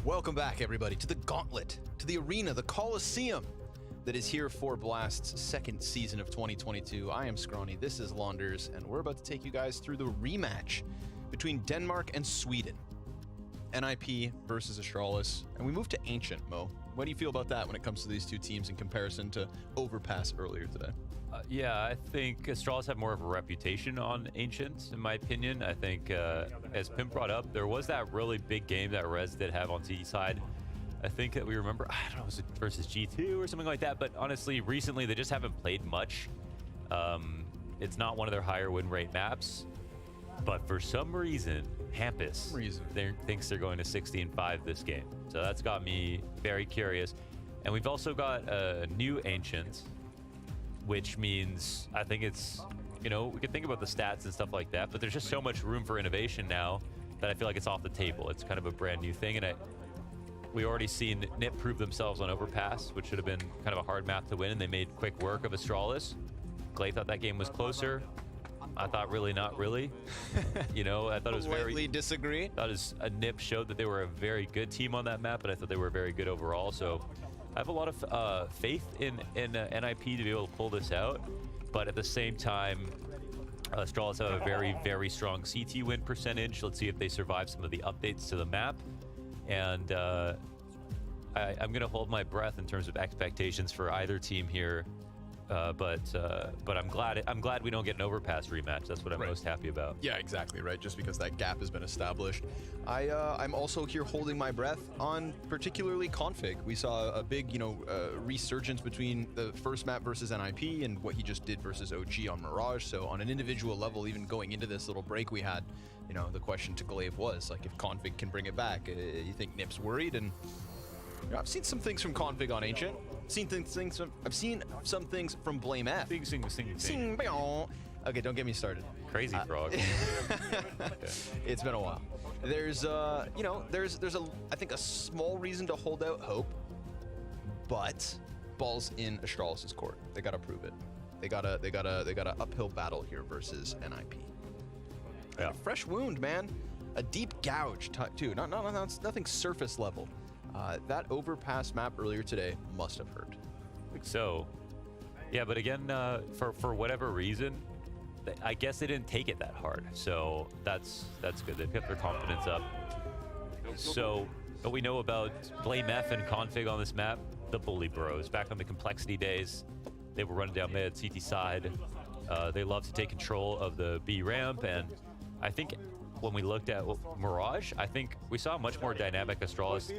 Welcome back, everybody, to the Gauntlet, to the arena, the Coliseum that is here for Blast's second season of 2022. I am Scrawny, this is Launders, and we're about to take you guys through the rematch between Denmark and Sweden. NIP versus Astralis, and we move to Ancient, Mo. What do you feel about that when it comes to these two teams in comparison to Overpass earlier today? Yeah, I think Astralis have more of a reputation on Ancient, in my opinion. I think, as Pimp brought up, there was that really big game that Rez did have on CT side. I think that we remember, I don't know, was it versus G2 or something like that? But honestly, recently, they just haven't played much. It's not one of their higher win rate maps. But for some reason, Hampus thinks they're going to 16-5 this game. So that's got me very curious. And we've also got a new Ancient, which means I think it's, you know, we could think about the stats and stuff like that, but there's just so much room for innovation now that I feel like it's off the table. It's kind of a brand new thing. And we already seen NIP prove themselves on Overpass, which should have been kind of a hard map to win, and they made quick work of Astralis. Clay thought that game was closer. I thought really not really. You know, I thought it was very... disagree. I thought a NIP showed that they were a very good team on that map, but I thought they were very good overall. So I have a lot of faith in NIP to be able to pull this out. But at the same time, Astralis have a very, very strong CT win percentage. Let's see if they survive some of the updates to the map. And I'm going to hold my breath in terms of expectations for either team here. But I'm glad we don't get an Overpass rematch. That's what I'm most happy about. Yeah, exactly, right? Just because that gap has been established. I'm also here holding my breath on particularly Config. We saw a big, you know, resurgence between the first map versus NIP and what he just did versus OG on Mirage. So on an individual level, even going into this little break we had, you know, the question to Glaive was, like, if Config can bring it back, you think NIP's worried? And you know, I've seen some things from Config on Ancient. I've seen some things from Blame F. Sing. Okay, don't get me started. Crazy frog. It's been a while. There's you know, there's I think a small reason to hold out hope, but ball's in Astralis' court. They gotta prove it. They got a uphill battle here versus NIP. Yeah. A fresh wound, man. A deep gouge too. Nothing surface level. That Overpass map earlier today must have hurt. I think so. Yeah, but again, for whatever reason, I guess they didn't take it that hard. So that's good. They've kept their confidence up. So what we know about Blame F and Config on this map, the Bully Bros. Back on the Complexity days, they were running down mid, CT side. They love to take control of the B ramp, and I think when we looked at Mirage, I think we saw a much more dynamic Astralis,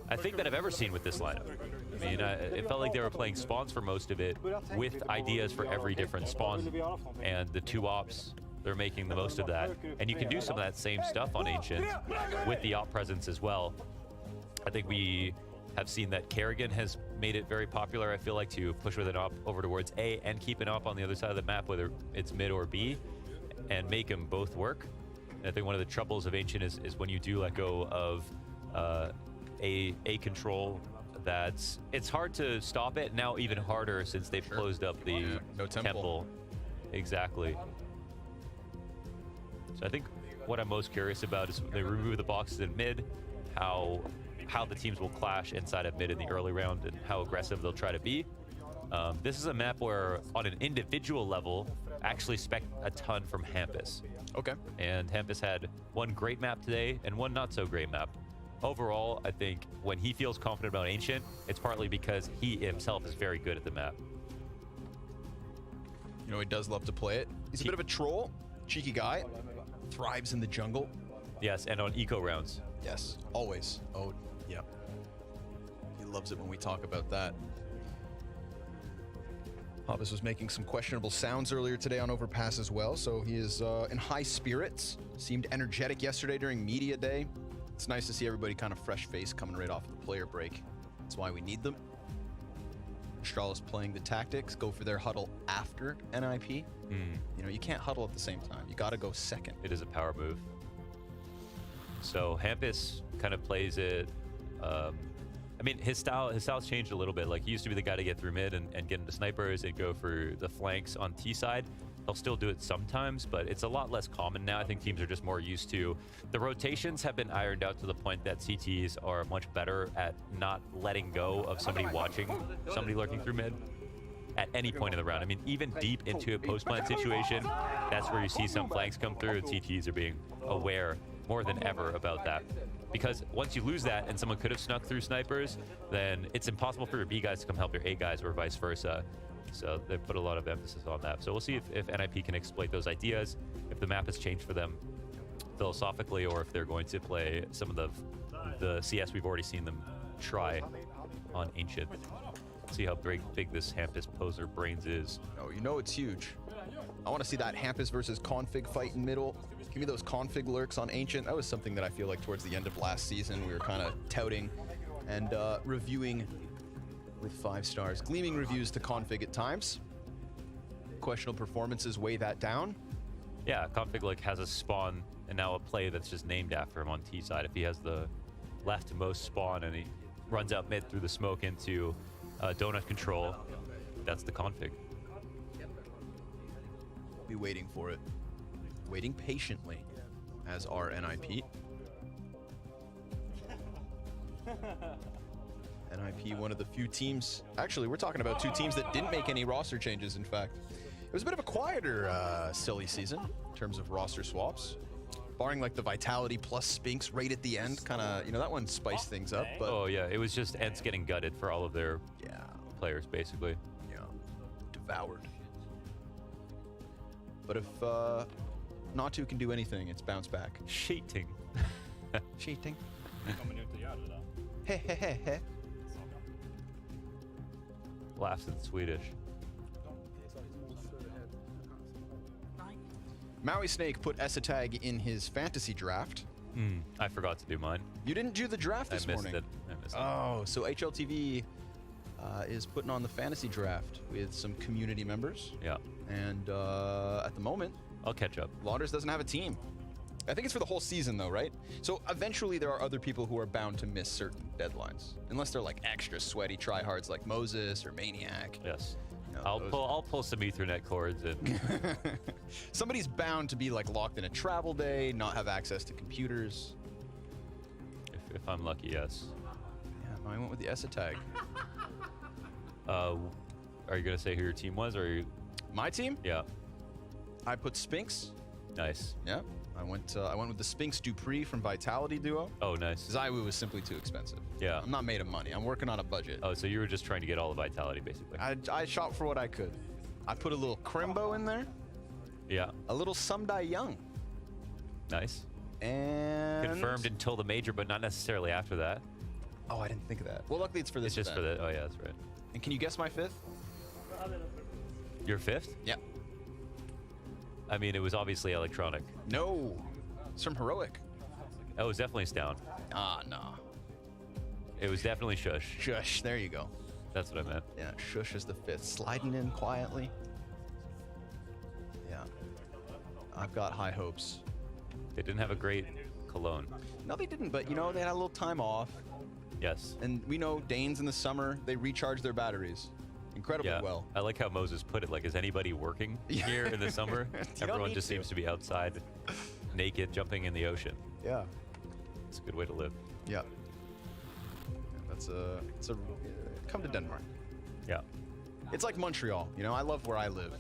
I think, that I've ever seen with this lineup. I mean, it felt like they were playing spawns for most of it, with ideas for every different spawn, and the two ops, they're making the most of that. And you can do some of that same stuff on Ancient with the op presence as well. I think we have seen that Kerrigan has made it very popular, I feel like, to push with an op over towards A and keep an op on the other side of the map, whether it's mid or B, and make them both work. And I think one of the troubles of Ancient is when you do let go of a control, that's it's hard to stop it. Now even harder since they've closed up the no temple. Exactly. So I think what I'm most curious about is when they remove the boxes in mid, how the teams will clash inside of mid in the early round and how aggressive they'll try to be. This is a map where, on an individual level, I actually expect a ton from Hampus. Okay. And Hampus had one great map today and one not so great map. Overall, I think when he feels confident about Ancient, it's partly because he himself is very good at the map. You know, he does love to play it. He's a bit of a troll, cheeky guy, thrives in the jungle. Yes, and on eco rounds. Yes, always. Oh, yeah. He loves it when we talk about that. Hobbs was making some questionable sounds earlier today on Overpass as well, so he is in high spirits. Seemed energetic yesterday during media day. It's nice to see everybody kind of fresh face coming right off the player break. That's why we need them. Astralis playing the tactics, go for their huddle after NIP. You know, you can't huddle at the same time. You got to go second. It is a power move. So Hampus kind of plays it. I mean, his style's changed a little bit. Like, he used to be the guy to get through mid and get into snipers and go for the flanks on T side. They'll still do it sometimes, but it's a lot less common now. I think teams are just more used to the rotations have been ironed out to the point that CTs are much better at not letting go of somebody watching, somebody lurking through mid at any point in the round. I mean, even deep into a post-plant situation, that's where you see some flanks come through, and CTs are being aware more than ever about that. Because once you lose that and someone could have snuck through snipers, then it's impossible for your B guys to come help your A guys or vice versa. So they put a lot of emphasis on that. So we'll see if NIP can exploit those ideas, if the map has changed for them philosophically, or if they're going to play some of the CS we've already seen them try on Ancient. See how big this Hampus poser brains is. Oh, you know it's huge. I want to see that Hampus versus Config fight in middle. Give me those Config lurks on Ancient. That was something that I feel like towards the end of last season we were kind of touting and reviewing with 5 stars. Gleaming reviews to Config at times. Questionable performances weigh that down. Yeah, Config like has a spawn and now a play that's just named after him on T side. If he has the leftmost spawn and he runs out mid through the smoke into donut control, that's the Config. Be waiting for it. Waiting patiently, as are NIP. NIP, one of the few teams. Actually, we're talking about 2 teams that didn't make any roster changes, in fact. It was a bit of a quieter silly season in terms of roster swaps. Barring like the Vitality plus Spinks right at the end, kind of, you know, that one spiced things up. But oh yeah, it was just Ents getting gutted for all of their players, basically. Yeah, devoured. But if Natu can do anything, it's bounce back. Cheating. Cheating. He he he he. Laughs in Swedish. Maui Snake put Esatag in his fantasy draft. I forgot to do mine. You didn't do the draft this morning. I missed it. Oh, so HLTV is putting on the fantasy draft with some community members. Yeah. And at the moment, I'll catch up. Lauders doesn't have a team. I think it's for the whole season though, right? So eventually there are other people who are bound to miss certain deadlines. Unless they're like extra sweaty tryhards like Moses or Maniac. Yes. No, I'll pull some Ethernet cords and somebody's bound to be like locked in a travel day, not have access to computers. if I'm lucky, yes. Yeah, I went with the Esatag. Are you gonna say who your team was, or are you? My team? Yeah. I put Spinks. Nice. Yeah. I went with the Spinks Dupree from Vitality duo. Oh, nice. Zywoo was simply too expensive. Yeah. I'm not made of money. I'm working on a budget. Oh, so you were just trying to get all the Vitality, basically. I shot for what I could. I put a little Crimbo in there. Yeah. A little Sumdai Young. Nice. And Confirmed until the major, but not necessarily after that. Oh, I didn't think of that. Well, luckily it's for this It's just event. for the. Oh yeah, that's right. And can you guess my 5th? Your 5th? Yeah. I mean, it was obviously electronic. No. It's from Heroic. Oh, it was definitely Stown. Ah, no. It was definitely Shush. Shush. There you go. That's what I meant. Yeah, Shush is the 5th. Sliding in quietly. Yeah. I've got high hopes. They didn't have a great cologne. No, they didn't, but you know, they had a little time off. Yes. And we know Danes in the summer, they recharge their batteries incredibly Yeah. well. I like how Moses put it. Like, is anybody working here in the summer? don't Everyone need just to. seems to be outside, naked, jumping in the ocean. Yeah. It's a good way to live. Yeah. It's a come to Denmark. Yeah. It's like Montreal, you know, I love where I live,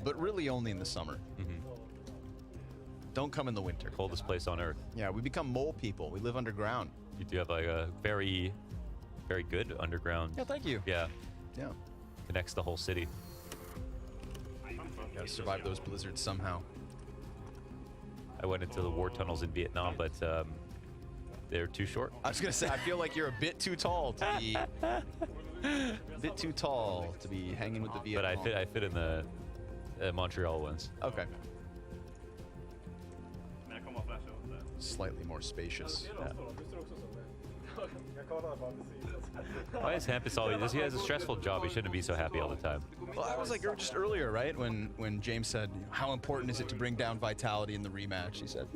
but really only in the summer. Don't come in the winter. Coldest place on earth. Yeah, we become mole people. We live underground. You do have like a very, very good underground. Yeah, thank you. Yeah. Yeah. Connects the whole city. Gotta survive those blizzards somehow. I went into the war tunnels in Vietnam, but they're too short. I was gonna say, I feel like you're a bit too tall to be, hanging with the Vietnam. But I fit in the Montreal ones. Okay. Slightly more spacious. Yeah. Why is Hampus always? He has a stressful job. He shouldn't be so happy all the time. Well, I was like just earlier, right? When James said, how important is it to bring down Vitality in the rematch? He said,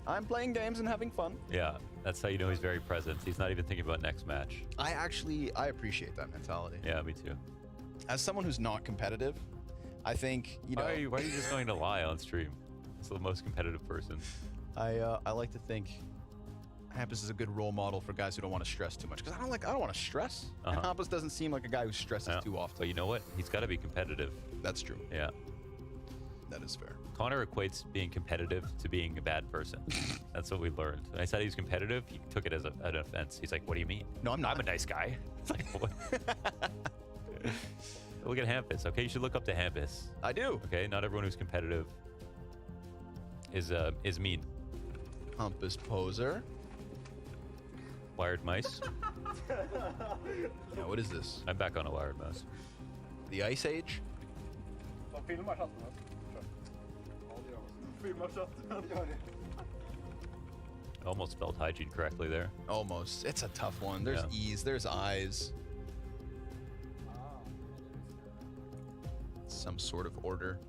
I'm playing games and having fun. Yeah, that's how you know he's very present. He's not even thinking about next match. I appreciate that mentality. Yeah, me too. As someone who's not competitive, I think, you know... Why are you just going to lie on stream? It's the most competitive person. I like to think Hampus is a good role model for guys who don't want to stress too much. Because I don't want to stress. And Hampus doesn't seem like a guy who stresses too often. But you know what? He's got to be competitive. That's true. Yeah. That is fair. Connor equates being competitive to being a bad person. That's what we learned. When I said he was competitive, he took it as an offense. He's like, what do you mean? No, I'm not. I'm a nice guy. It's like, what? Look at Hampus. Okay, you should look up to Hampus. I do. Okay, not everyone who's competitive is mean. Hampus poser. Wired mice. Yeah, what is this? I'm back on a wired mouse. The Ice Age? I almost spelled hygiene correctly there. Almost. It's a tough one. There's E's, there's I's. Some sort of order.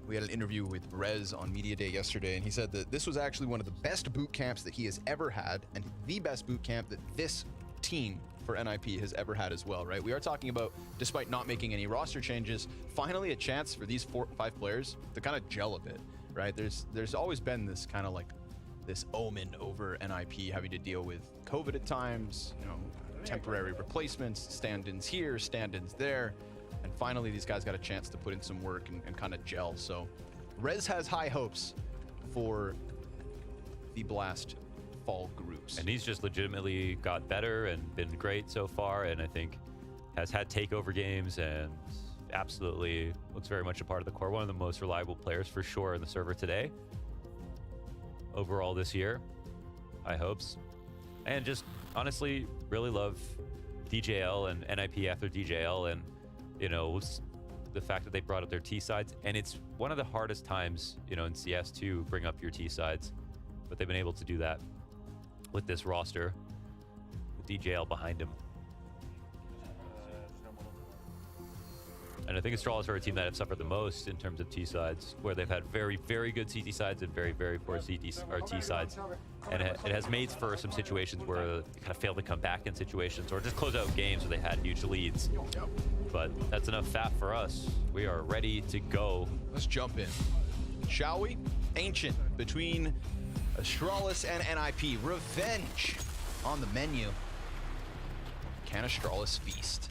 We had an interview with Rez on Media Day yesterday, and he said that this was actually one of the best boot camps that he has ever had, and the best boot camp that this team for NIP has ever had as well, right? We are talking about, despite not making any roster changes, finally a chance for these 4-5 players to kind of gel a bit, right? There's always been this kind of like this omen over NIP having to deal with COVID at times, you know, temporary replacements, stand-ins here, stand-ins there. And finally, these guys got a chance to put in some work and kind of gel. So Rez has high hopes for the Blast fall groups. And he's just legitimately got better and been great so far. And I think has had takeover games and absolutely looks very much a part of the core. One of the most reliable players for sure in the server today. Overall this year, high hopes. And just honestly, really love DJL and NIP after DJL. And you know, the fact that they brought up their T sides, and it's one of the hardest times, you know, in CS to bring up your T sides, but they've been able to do that with this roster, with DJL behind him. And I think Astralis are a team that have suffered the most in terms of T sides, where they've had very, very good CT sides and very, very poor T sides. And it has made for some situations where they kind of failed to come back in situations, or just close out games where they had huge leads. But that's enough fat for us. We are ready to go. Let's jump in, shall we? Ancient between Astralis and NIP. Revenge on the menu. Can Astralis feast?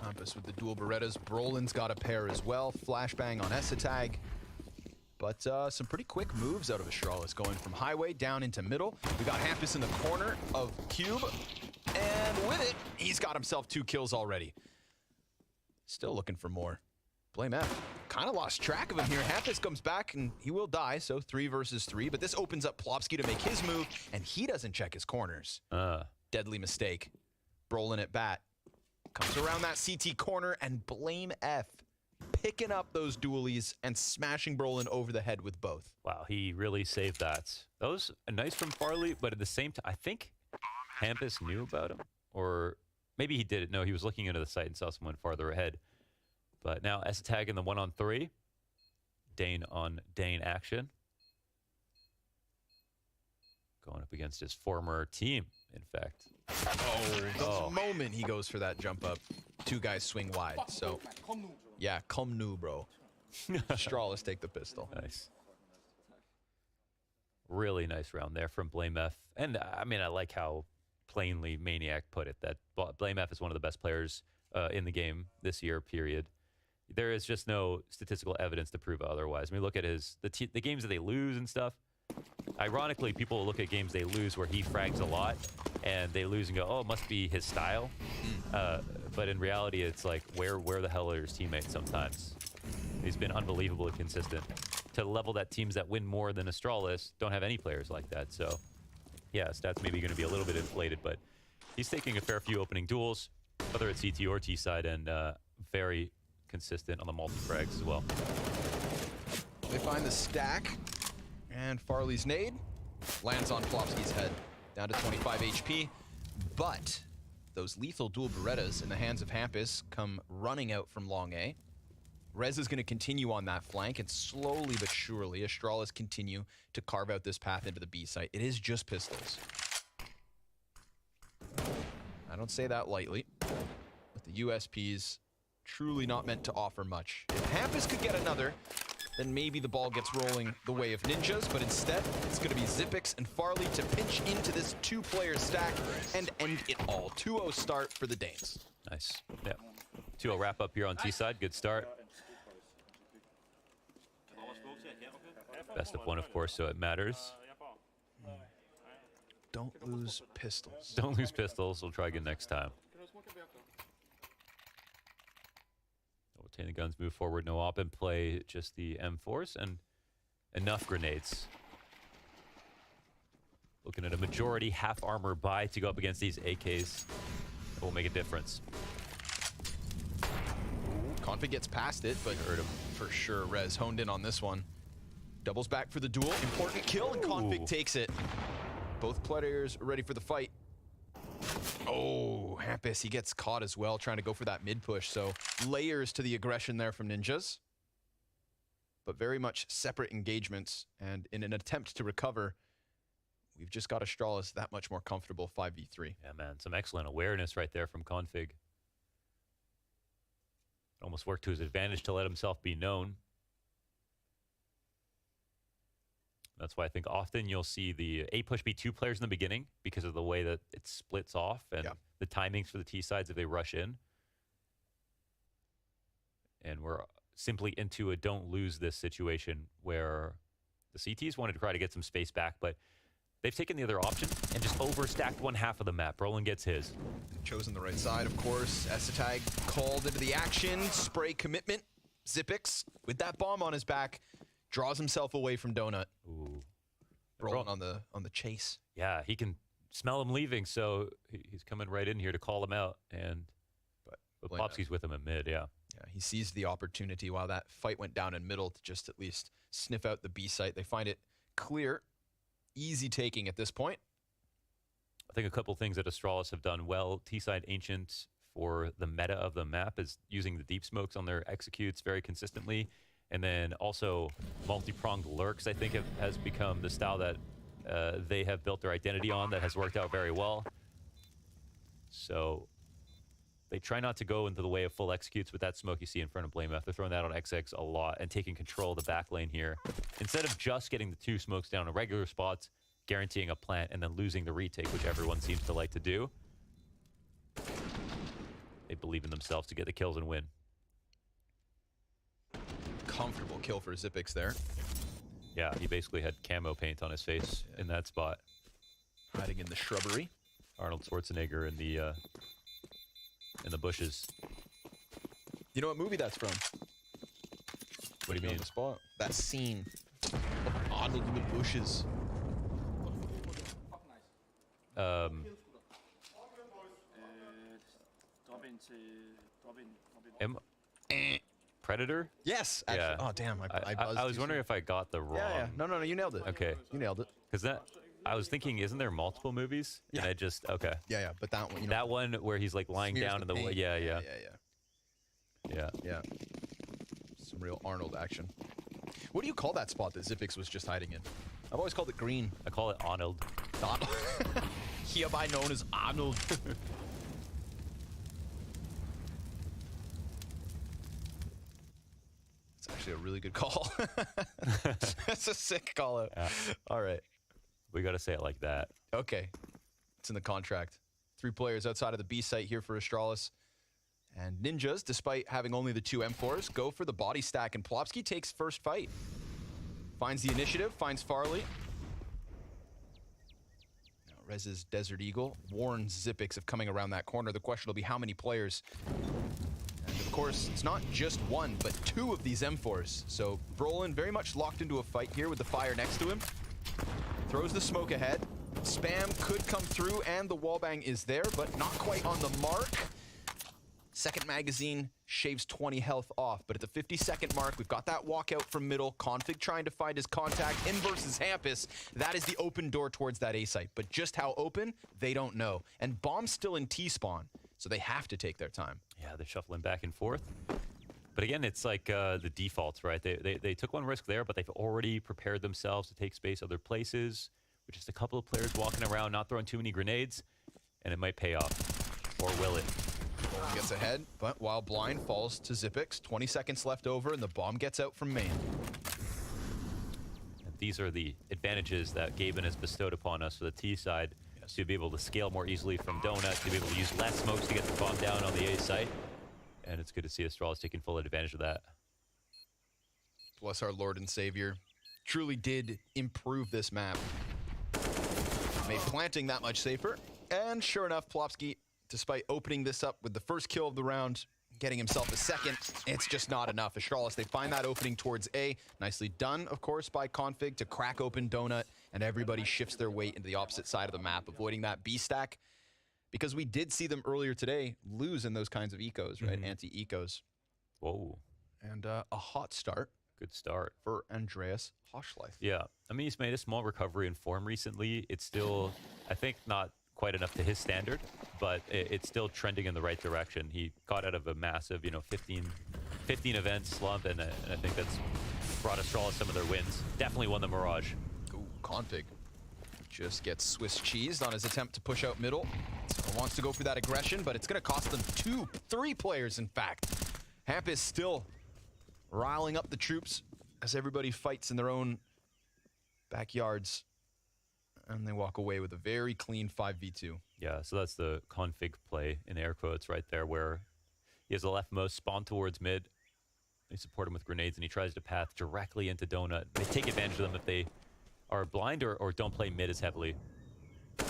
Hampus with the dual Berettas. Brolin's got a pair as well. Flashbang on Esatag. But some pretty quick moves out of Astralis, going from highway down into middle. We got Hampus in the corner of Cube, and with it, he's got himself 2 kills already. Still looking for more. Blame F. Kind of lost track of him here. Hampus comes back, and he will die, so 3 versus 3. But this opens up Plopsky to make his move, and he doesn't check his corners. Deadly mistake. Brolin at bat. Comes around that CT corner, and Blame F picking up those dualies and smashing Brolin over the head with both. Wow, he really saved that. That was nice from Farley, but at the same time, I think Hampus knew about him, or maybe he didn't know. He was looking into the site and saw someone farther ahead. But now Esatag in the 1-on-3. Dane on Dane action. Going up against his former team, in fact. The moment he goes for that jump up, 2 guys swing wide. So, yeah, come new, bro. Astralis take the pistol. Nice. Really nice round there from Blame F. And I mean, I like how plainly Maniac put it, that Blame F is one of the best players in the game this year, period. There is just no statistical evidence to prove otherwise. I mean, look at the games that they lose and stuff. Ironically, people look at games they lose where he frags a lot, and they lose and go, oh, it must be his style. But in reality, it's like, where the hell are his teammates sometimes? He's been unbelievably consistent to the level that teams that win more than Astralis don't have any players like that. So, yeah, stats maybe going to be a little bit inflated, but he's taking a fair few opening duels, whether it's CT or T side, and very consistent on the multi-frags as well. They find the stack, and Farley's nade lands on Plopsky's head, down to 25 HP. But those lethal dual Berettas in the hands of Hampus come running out from long A. Rez is going to continue on that flank, and slowly but surely, Astralis continue to carve out this path into the B site. It is just pistols. I don't say that lightly. But the USP's truly not meant to offer much. If Hampus could get another, then maybe the ball gets rolling the way of Ninjas, but instead, it's going to be Xyp9x and Farley to pinch into this two-player stack and end it all. 2-0 start for the Danes. Nice. Yeah. 2-0 wrap up here on T side. Good start. Best of one, of course, so it matters. Don't lose pistols. Don't lose pistols. We'll try again next time. Obtain the guns, move forward, no op, and play just the M4s and enough grenades. Looking at a majority half armor buy to go up against these AKs. That will make a difference. Config gets past it, but Heard him. For sure, Rez honed in on this one. Doubles back for the duel. Important kill, and Config takes it. Both players ready for the fight. Oh, Hampus, he gets caught as well, trying to go for that mid push. So layers to the aggression there from Ninjas. But very much separate engagements. And in an attempt to recover, we've just got Astralis that much more comfortable 5v3. Yeah, man. Some excellent awareness right there from Config. Almost worked to his advantage to let himself be known. That's why I think often you'll see the A push be two players in the beginning because of the way that it splits off and the timings for the T sides if they rush in. And we're simply into a don't lose this situation where the CTs wanted to try to get some space back, but they've taken the other option and just overstacked one half of the map. Brolin gets his. Chosen the right side, of course. Essetag called into the action. Spray commitment. Xyp9x with that bomb on his back draws himself away from Donut. Ooh. Brolin on the chase. Yeah, he can smell him leaving, so he's coming right in here to call him out. And but Popsky's with him in mid, yeah. Yeah, he seized the opportunity while that fight went down in middle to just at least sniff out the B site. They find it clear, easy taking at this point. I think a couple things that Astralis have done well. T-side Ancient for the meta of the map is using the deep smokes on their executes very consistently. And then also multi-pronged lurks, I think, has become the style that they have built their identity on that has worked out very well. So they try not to go into the way of full executes with that smoke you see in front of Blame F. They're throwing that on XX a lot and taking control of the back lane here. Instead of just getting the two smokes down in regular spots, guaranteeing a plant, and then losing the retake, which everyone seems to like to do. They believe in themselves to get the kills and win. Comfortable kill for Xyp9x there. Yeah, he basically had camo paint on his face in that spot. Hiding in the shrubbery. Arnold Schwarzenegger in the bushes. You know what movie that's from? What do you mean? On the spot. That scene of Arnold in the bushes. Predator? Yes. Actually. Yeah. Oh, damn. I buzzed. I was wondering if I got the wrong. Yeah. No, you nailed it. Okay. You nailed it. Because I was thinking, isn't there multiple movies? Yeah. And I just, okay. Yeah. But that one, that one where he's like lying down in the paint. Yeah. Some real Arnold action. What do you call that spot that Xyp9x was just hiding in? I've always called it green. I call it Arnold. Hereby known as Arnold. It's actually a really good call. That's a sick call out. Yeah. All right. We got to say it like that. Okay. It's in the contract. 3 players outside of the B site here for Astralis. And Ninjas, despite having only the 2 M4s, go for the body stack, and Plopsky takes first fight. Finds the initiative, finds Farley. Now Rez's Desert Eagle warns Xyp9x of coming around that corner. The question will be how many players. And of course, it's not just 1, but 2 of these M4s. So Brolin very much locked into a fight here with the fire next to him. Throws the smoke ahead. Spam could come through, and the wallbang is there, but not quite on the mark. Second magazine shaves 20 health off, but at the 50-second mark, we've got that walkout from middle. Config trying to find his contact in versus Hampus. That is the open door towards that A site, but just how open, they don't know. And Bomb's still in T-spawn, so they have to take their time. Yeah, they're shuffling back and forth. But again, it's like the defaults, right? They took one risk there, but they've already prepared themselves to take space other places, with just a couple of players walking around, not throwing too many grenades, and it might pay off. Or will it? Bowling gets ahead, but while blind falls to Zipix, 20 seconds left over, and the bomb gets out from main. And these are the advantages that Gaben has bestowed upon us for the T side. To be able to scale more easily from Donut, to be able to use less smokes to get the bomb down on the A site. And it's good to see Astralis taking full advantage of that. Bless our Lord and Savior. Truly did improve this map. Made planting that much safer. And sure enough, Plopsky, despite opening this up with the first kill of the round, getting himself a second, it's just not enough. Astralis, they find that opening towards A. Nicely done, of course, by Config to crack open Donut, and everybody shifts their weight into the opposite side of the map, avoiding that B stack. Because we did see them earlier today lose in those kinds of ecos, right? Anti-ecos. Whoa. And a hot start. Good start. For Andreas Hochschleif. Yeah. I mean, he's made a small recovery in form recently. It's still, I think, not quite enough to his standard, but it's still trending in the right direction. He got out of a massive, 15 event slump, and I think that's brought Astralis some of their wins. Definitely won the Mirage. Ooh, Config just gets Swiss cheesed on his attempt to push out middle. So wants to go for that aggression, but it's going to cost them 3 players, in fact. Hamp is still riling up the troops as everybody fights in their own backyards. And they walk away with a very clean 5v2. Yeah, so that's the Config play in air quotes right there, where he has the leftmost spawn towards mid. They support him with grenades, and he tries to path directly into Donut. They take advantage of them if they are blind or don't play mid as heavily. This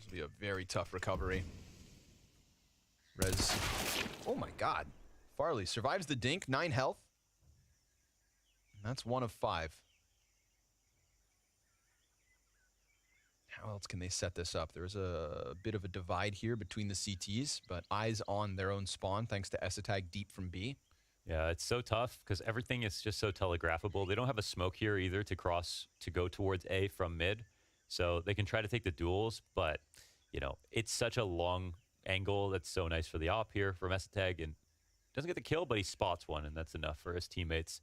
will be a very tough recovery. Rez. Oh my god. Farley survives the dink, 9 health. And that's 1 of 5. How else can they set this up? There's a bit of a divide here between the CTs, but eyes on their own spawn thanks to S-Attack deep from B. Yeah, it's so tough because everything is just so telegraphable. They don't have a smoke here either to cross, to go towards A from mid. So they can try to take the duels, but, it's such a long angle that's so nice for the op here from S-Attack, and doesn't get the kill, but he spots one, and that's enough for his teammates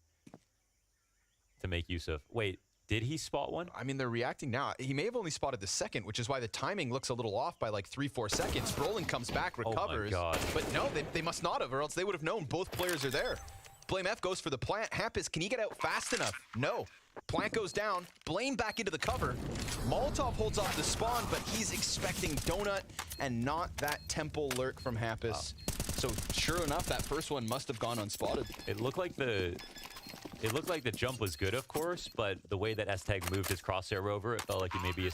to make use of. Wait, did he spot one? I mean, they're reacting now. He may have only spotted the second, which is why the timing looks a little off by like 3-4 seconds. Brolin comes back, recovers. Oh my God. But no, they must not have, or else they would have known both players are there. Blame F goes for the plant. Hampus, can he get out fast enough? No. Plant goes down. Blame back into the cover. Molotov holds off the spawn, but he's expecting Donut and not that temple lurk from Hampus. Wow. So sure enough, that first one must have gone unspotted. It looked like the jump was good, of course, but the way that S-Tag moved his crosshair over, it felt like he maybe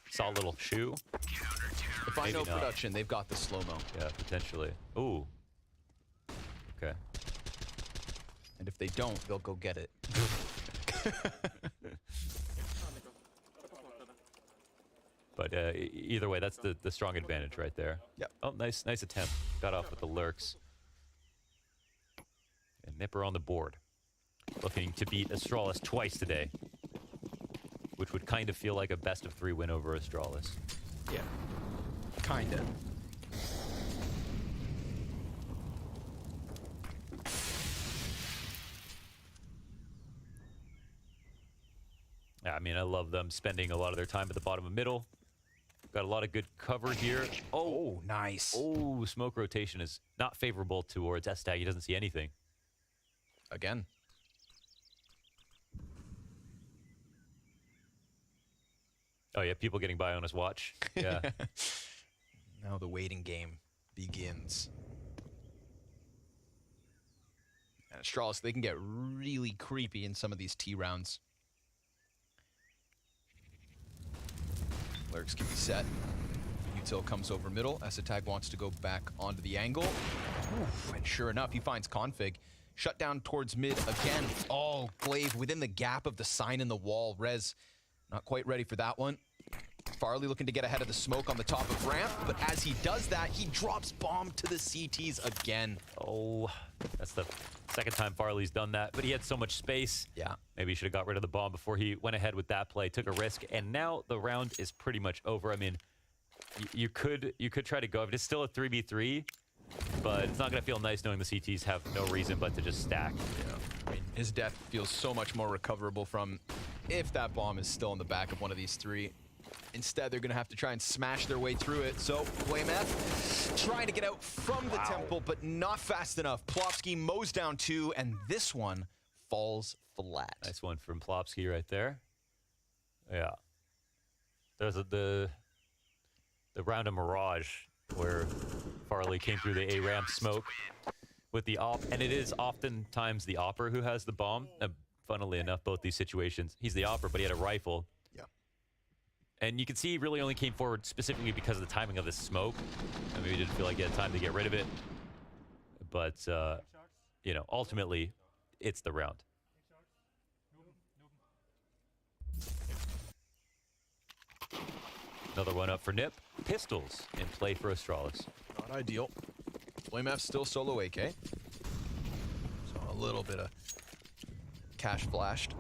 saw a little shoe. If I know production, they've got the slow-mo. Yeah, potentially. Ooh. Okay. And if they don't, they'll go get it. But either way, that's the strong advantage right there. Yep. Oh, nice attempt. Got off with the lurks. And Nipper on the board. Looking to beat Astralis twice today, which would kind of feel like a best-of-3 win over Astralis. Yeah, kinda. Yeah, I mean, I love them spending a lot of their time at the bottom of middle. Got a lot of good cover here. Oh, nice. Oh, smoke rotation is not favorable towards S-Tag. He doesn't see anything. Again. Oh, yeah, people getting by on his watch. Yeah. Now the waiting game begins. And Astralis, they can get really creepy in some of these T rounds. Lurks can be set. Util comes over middle. S-Attack wants to go back onto the angle. Oof, and sure enough, he finds Config. Shut down towards mid again. Oh, Glaive within the gap of the sign in the wall. Rez not quite ready for that one. Farley looking to get ahead of the smoke on the top of ramp, but as he does that, he drops bomb to the CTs again. Oh, that's the second time Farley's done that, but he had so much space. Yeah. Maybe he should have got rid of the bomb before he went ahead with that play, took a risk, and now the round is pretty much over. I mean, you could try to go. It's still a 3v3, but it's not going to feel nice knowing the CTs have no reason but to just stack. Yeah. I mean, his death feels so much more recoverable from if that bomb is still in the back of one of these 3. Instead, they're going to have to try and smash their way through it. So, Flame F trying to get out from the temple, but not fast enough. Plopsky mows down 2, and this one falls flat. Nice one from Plopsky right there. Yeah. There's the round of Mirage where Farley came through the A ramp smoke with the op, and it is oftentimes the opper who has the bomb. Funnily enough, both these situations, he's the opper, but he had a rifle. Yeah. And you can see he really only came forward specifically because of the timing of the smoke. I mean, he didn't feel like he had time to get rid of it. But, you know, ultimately, it's the round. Another one up for Nip. Pistols in play for Astralis. Not ideal. Flame F still solo AK. So a little bit of cash flashed.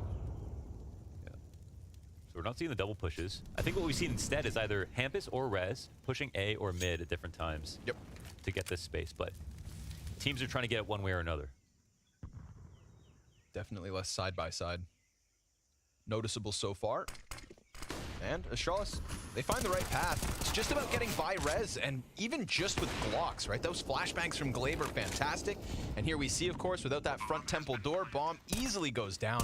Yeah. So we're not seeing the double pushes. I think what we've seen instead is either Hampus or Rez pushing A or mid at different times. Yep. To get this space, but teams are trying to get it one way or another. Definitely less side by side. Noticeable so far. And Astralis, they find the right path. It's just about getting by Rez, and even just with Glocks, right? Those flashbangs from Glaive are fantastic. And here we see, of course, without that front temple door, bomb easily goes down.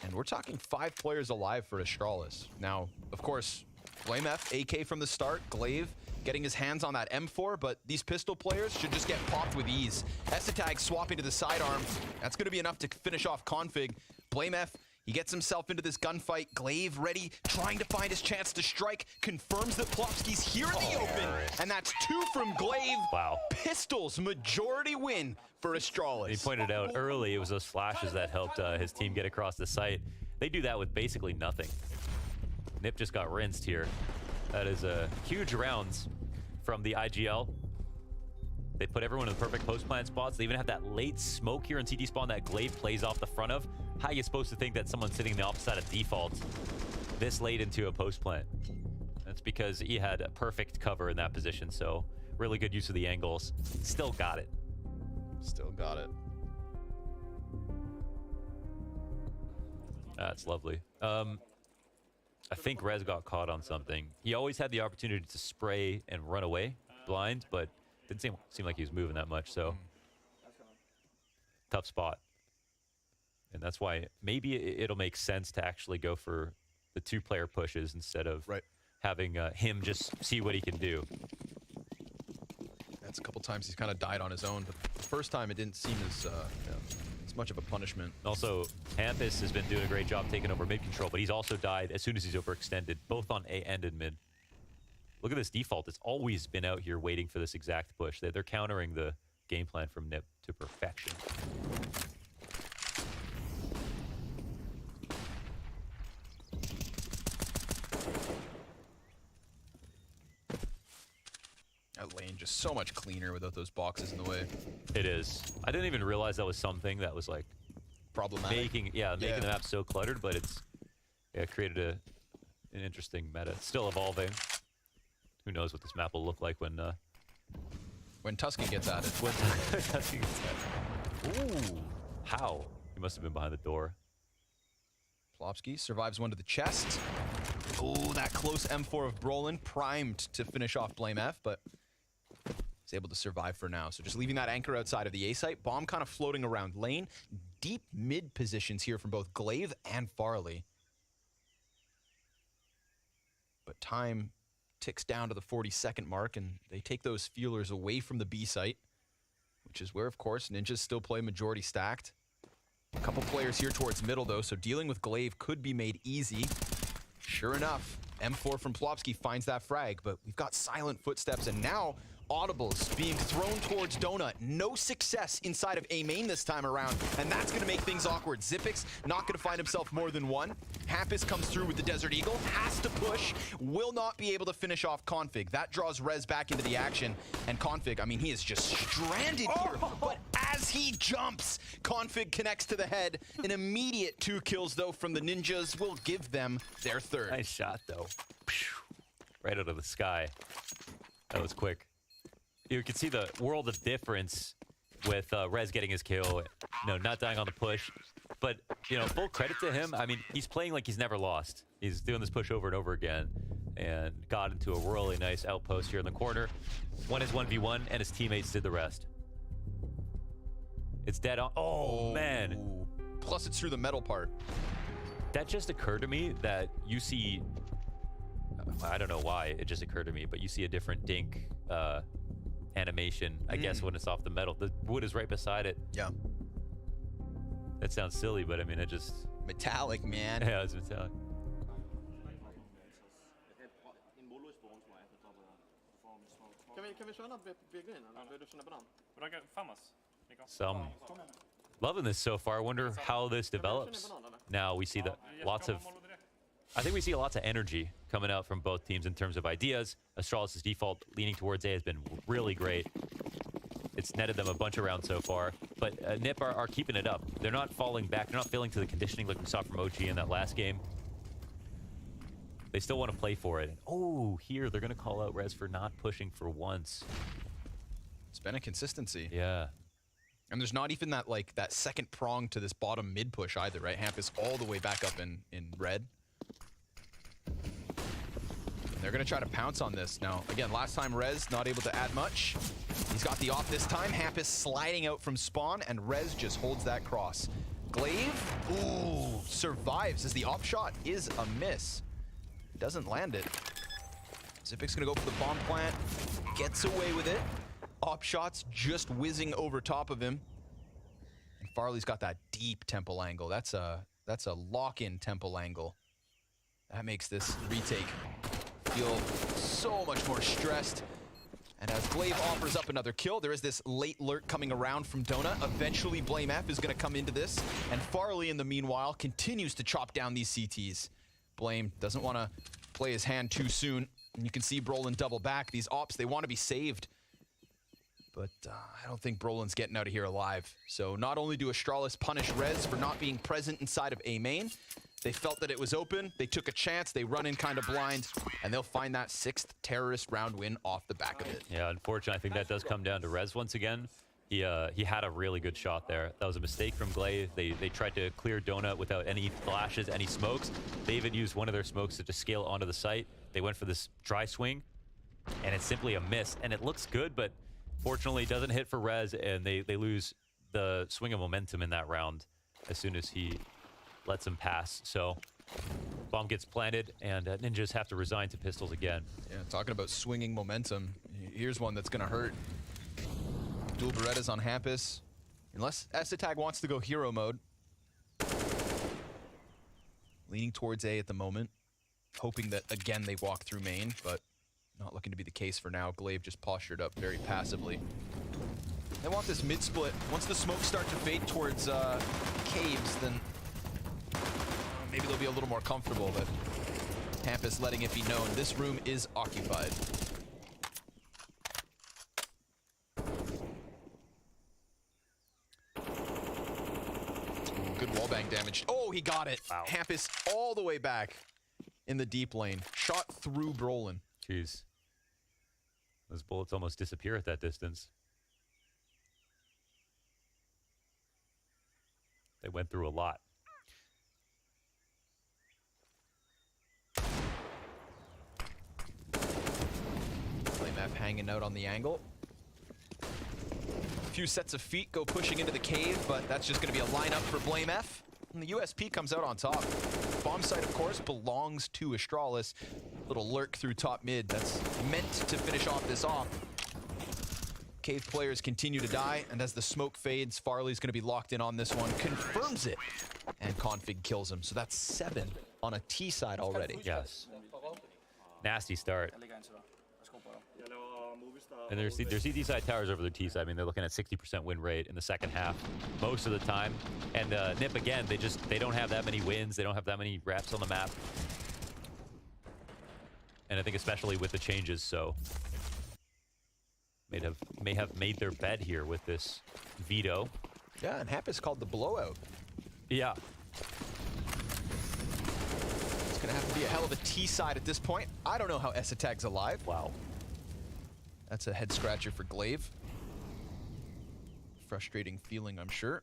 And we're talking 5 players alive for Astralis. Now, of course, Flame F, AK from the start, Glaive getting his hands on that M4, but these pistol players should just get popped with ease. Esatag swapping to the sidearms. That's going to be enough to finish off Config. Flame F, he gets himself into this gunfight. Glaive ready, trying to find his chance to strike. Confirms that Plopsky's here in the open. And that's 2 from Glaive. Wow. Pistols, majority win for Astralis. He pointed out early it was those flashes that helped his team get across the site. They do that with basically nothing. Nip just got rinsed here. That is huge rounds from the IGL. They put everyone in the perfect post-plant spots. They even have that late smoke here in CT spawn that Glaive plays off the front of. How are you supposed to think that someone's sitting the opposite side of default this late into a post-plant? That's because he had a perfect cover in that position, so really good use of the angles. Still got it. Still got it. That's lovely. I think Rez got caught on something. He always had the opportunity to spray and run away blind, but didn't seem like he was moving that much, so tough spot. And that's why maybe it'll make sense to actually go for the 2-player pushes instead of having him just see what he can do. That's a couple times he's kind of died on his own, but the first time it didn't seem as much of a punishment. Also, Hampus has been doing a great job taking over mid control, but he's also died as soon as he's overextended, both on A and in mid. Look at this default. It's always been out here waiting for this exact push. They're countering the game plan from Nip to perfection. That lane just so much cleaner without those boxes in the way. It is. I didn't even realize that was something that was like problematic. Making the map so cluttered, but it's created an interesting meta. It's still evolving. Who knows what this map will look like when Tusky gets at it. When Tusky gets at it. Ooh, how? He must have been behind the door. Plopsky survives one to the chest. Oh, that close M4 of Brolin primed to finish off Blame F, but he's able to survive for now. So just leaving that anchor outside of the A site. Bomb kind of floating around lane. Deep mid positions here from both Glaive and Farley. But time ticks down to the 40-second mark, and they take those feelers away from the B site, which is where, of course, Ninjas still play majority stacked. A couple players here towards middle, though, so dealing with Glaive could be made easy. Sure enough, M4 from Plopsky finds that frag, but we've got silent footsteps, and now audibles being thrown towards Donut. No success inside of A main this time around, and that's going to make things awkward. Xyp9x not going to find himself more than one. Hampus comes through with the Desert Eagle, has to push, will not be able to finish off Config. That draws Rez back into the action, and Config, I mean, he is just stranded here, but as he jumps, Config connects to the head. An immediate 2 kills, though, from the Ninjas will give them their third. Nice shot, though. Right out of the sky. That was quick. You can see the world of difference with Rez getting his kill, not dying on the push. But, full credit to him. I mean, he's playing like he's never lost. He's doing this push over and over again and got into a really nice outpost here in the corner. Won his 1v1, and his teammates did the rest. It's dead on. Oh, man. Plus, it's through the metal part. That just occurred to me that you see, I don't know why it just occurred to me, but you see a different dink animation, I guess, when it's off the metal. The wood is right beside it. Yeah. That sounds silly, but I mean, it just... Metallic, man. Yeah, it's metallic. Some loving this so far. I wonder how this develops. Now we see that I think we see lots of energy coming out from both teams in terms of ideas. Astralis' default leaning towards A has been really great. It's netted them a bunch of rounds so far, but NIP are keeping it up. They're not falling back. They're not failing to the conditioning like we saw from OG in that last game. They still want to play for it. Oh, here they're going to call out Rez for not pushing for once. It's been a consistency. Yeah. And there's not even that second prong to this bottom mid push either, right? Hamp is all the way back up in red. And they're going to try to pounce on this. Now, again, last time Rez not able to add much. He's got the off this time. Hamp is sliding out from spawn, and Rez just holds that cross. Glaive, ooh, survives as the op shot is a miss. Doesn't land it. Zipic's going to go for the bomb plant. Gets away with it. Op shots just whizzing over top of him. And Farley's got that deep temple angle. That's a lock-in temple angle. That makes this retake feel so much more stressed. And as Glaive offers up another kill, there is this late lurk coming around from Donut. Eventually, Blame F is going to come into this. And Farley, in the meanwhile, continues to chop down these CTs. Blame doesn't want to play his hand too soon. And you can see Brolin double back. These ops, they want to be saved. But I don't think Brolin's getting out of here alive. So not only do Astralis punish Rez for not being present inside of A main, they felt that it was open, they took a chance, they run in kind of blind, and they'll find that 6th terrorist round win off the back of it. Yeah, unfortunately, I think that does come down to Rez once again. He had a really good shot there. That was a mistake from Glaive. They tried to clear Donut without any flashes, any smokes. They even used one of their smokes to just scale onto the site. They went for this dry swing, and it's simply a miss. And it looks good, but fortunately it doesn't hit for Rez, and they lose the swing of momentum in that round as soon as he lets him pass. So bomb gets planted, and Ninjas have to resign to pistols again. Yeah, talking about swinging momentum, here's one that's going to hurt. Dual Berettas on Hampus. Unless Esatag wants to go hero mode. Leaning towards A at the moment. Hoping that, again, they walk through main, but not looking to be the case for now. Glaive just postured up very passively. They want this mid-split. Once the smokes start to fade towards caves, then maybe they'll be a little more comfortable, but Hampus letting it be known. This room is occupied. Good wallbang damage. Oh, he got it. Wow. Hampus all the way back in the deep lane. Shot through Brolin. Jeez. Those bullets almost disappear at that distance. They went through a lot. Flame F hanging out on the angle. A few sets of feet go pushing into the cave, but that's just going to be a lineup for Blame F. And the USP comes out on top. Bomb site, of course, belongs to Astralis. Little lurk through top mid. That's meant to finish off this off. Cave players continue to die, and as the smoke fades, Farley's going to be locked in on this one. Confirms it, and Config kills him. So that's 7 on a T side already. Yes. Nasty start. And their CT side towers over their T side. I mean, they're looking at 60% win rate in the second half most of the time. And NIP, again, they don't have that many wins. They don't have that many reps on the map. And I think especially with the changes, so may have made their bed here with this veto. Yeah, and Hampus called the blowout. Yeah. It's going to have to be a hell of a T side at this point. I don't know how Esatag's alive. Wow. That's a head scratcher for Glaive. Frustrating feeling, I'm sure.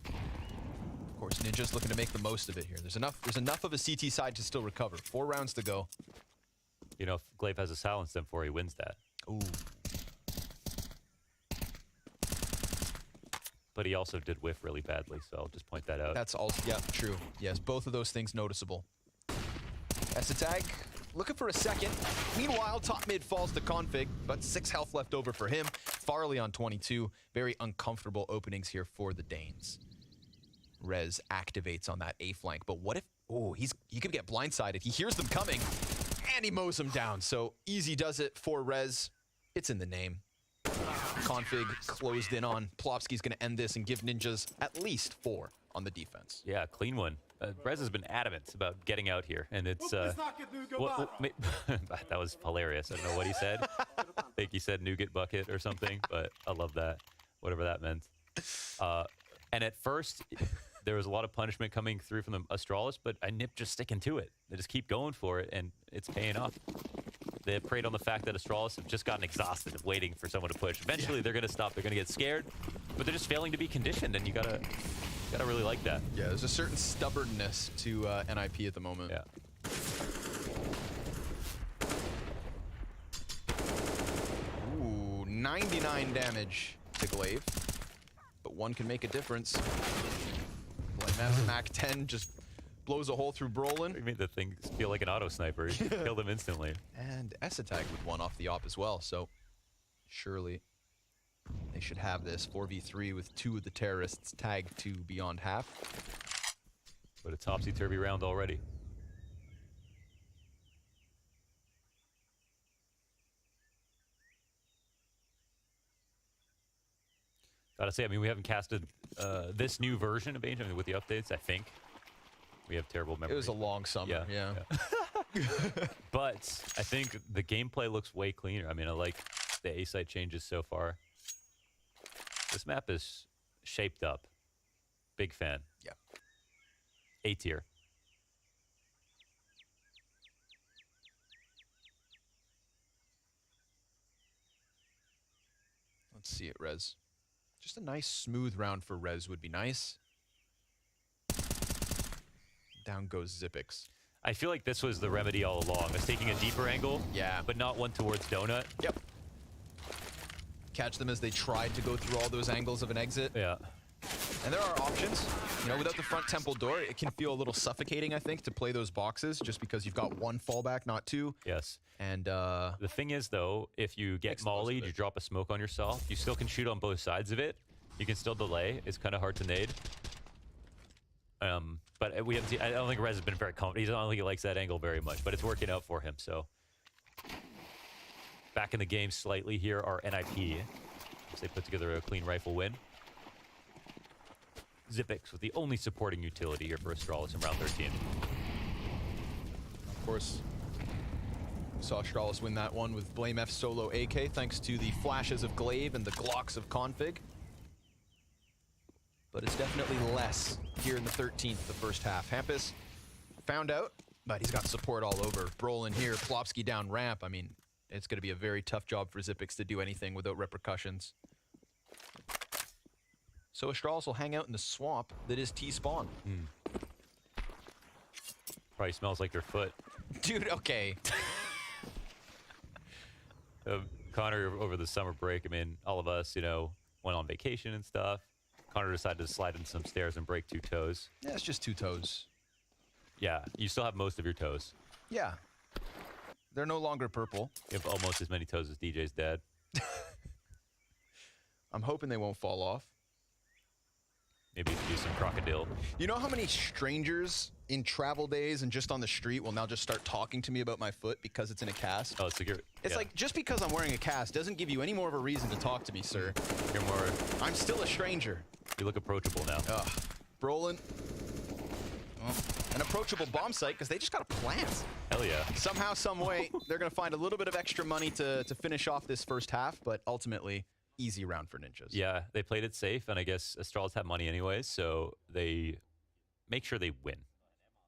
Of course, Ninja's looking to make the most of it here. There's enough of a CT side to still recover. 4 rounds to go. You know, if Glaive has a silence then before he wins that. Ooh. But he also did whiff really badly, so I'll just point that out. That's also, yeah, true. Yes, both of those things noticeable. Esatag looking for a second. Meanwhile, top mid falls to Config, but 6 health left over for him. Farley on 22. Very uncomfortable openings here for the Danes. Rez activates on that A flank, but what if, oh, he could get blindsided. He hears them coming, and he mows them down. So easy does it for Rez. It's in the name. Config closed in on. Plopsky's going to end this and give Ninjas at least 4 on the defense. Yeah, clean one. Rez has been adamant about getting out here, and it's... that was hilarious. I don't know what he said. I think he said nougat bucket or something, but I love that, whatever that meant. And at first, there was a lot of punishment coming through from the Astralis, but I Nip just sticking to it. They just keep going for it, and it's paying off. They preyed on the fact that Astralis have just gotten exhausted of waiting for someone to push. Eventually, they're going to stop. They're going to get scared, but they're just failing to be conditioned, and you gotta really like that. Yeah, there's a certain stubbornness to NIP at the moment. Yeah. Ooh, 99 damage to Glaive, but 1 can make a difference. Mac 10 just blows a hole through Brolin. He made the thing feel like an auto sniper. He killed him instantly. And Esatag with 1 off the op as well, so surely they should have this 4v3 with 2 of the terrorists tagged to beyond half. But a topsy-turvy round already. Gotta say, I mean, we haven't casted this new version of Ancient with the updates, I think. We have terrible memory. It was a long summer, yeah. But I think the gameplay looks way cleaner. I mean, I like the A-site changes so far. This map is shaped up. Big fan. Yeah. A tier. Let's see it, Rez. Just a nice smooth round for Rez would be nice. Down goes Zippix. I feel like this was the remedy all along. It's taking a deeper angle, but not one towards Donut. Yep. Catch them as they tried to go through all those angles of an exit. Yeah. And there are options. You know, without the front temple door, it can feel a little suffocating, I think, to play those boxes just because you've got 1 fallback, not 2. Yes. And the thing is, though, if you get mollied, you drop a smoke on yourself. You still can shoot on both sides of it. You can still delay. It's kind of hard to nade. But we haven't seen, I don't think Rez has been very confident. I don't think he likes that angle very much, but it's working out for him. So back in the game slightly here are NIP. As they put together a clean rifle win. Zippix with the only supporting utility here for Astralis in round 13. Of course, we saw Astralis win that one with Blame F solo AK thanks to the flashes of Glaive and the Glocks of Config. But it's definitely less here in the 13th, the first half. Hampus found out, but he's got support all over. Brolin here, Plopsky down ramp. I mean, it's going to be a very tough job for Zippix to do anything without repercussions. So Astralis will hang out in the swamp that is T-spawn. Probably smells like their foot. Dude, okay. Connor, over the summer break, I mean, all of us, you know, went on vacation and stuff. Connor decided to slide in some stairs and break 2 toes. Yeah, it's just 2 toes. Yeah, you still have most of your toes. Yeah. They're no longer purple. You have almost as many toes as DJ's dad. I'm hoping they won't fall off. Maybe do some crocodile. You know how many strangers in travel days and just on the street will now just start talking to me about my foot because it's in a cast? Oh, so it's like, just because I'm wearing a cast doesn't give you any more of a reason to talk to me, sir. You're more... I'm still a stranger. You look approachable now. Brolin. An approachable bomb site because they just got a plant. Hell yeah. Somehow, some way, they're going to find a little bit of extra money to finish off this first half, but ultimately, easy round for Ninjas. Yeah, they played it safe, and I guess Astralis have money anyways, so they make sure they win.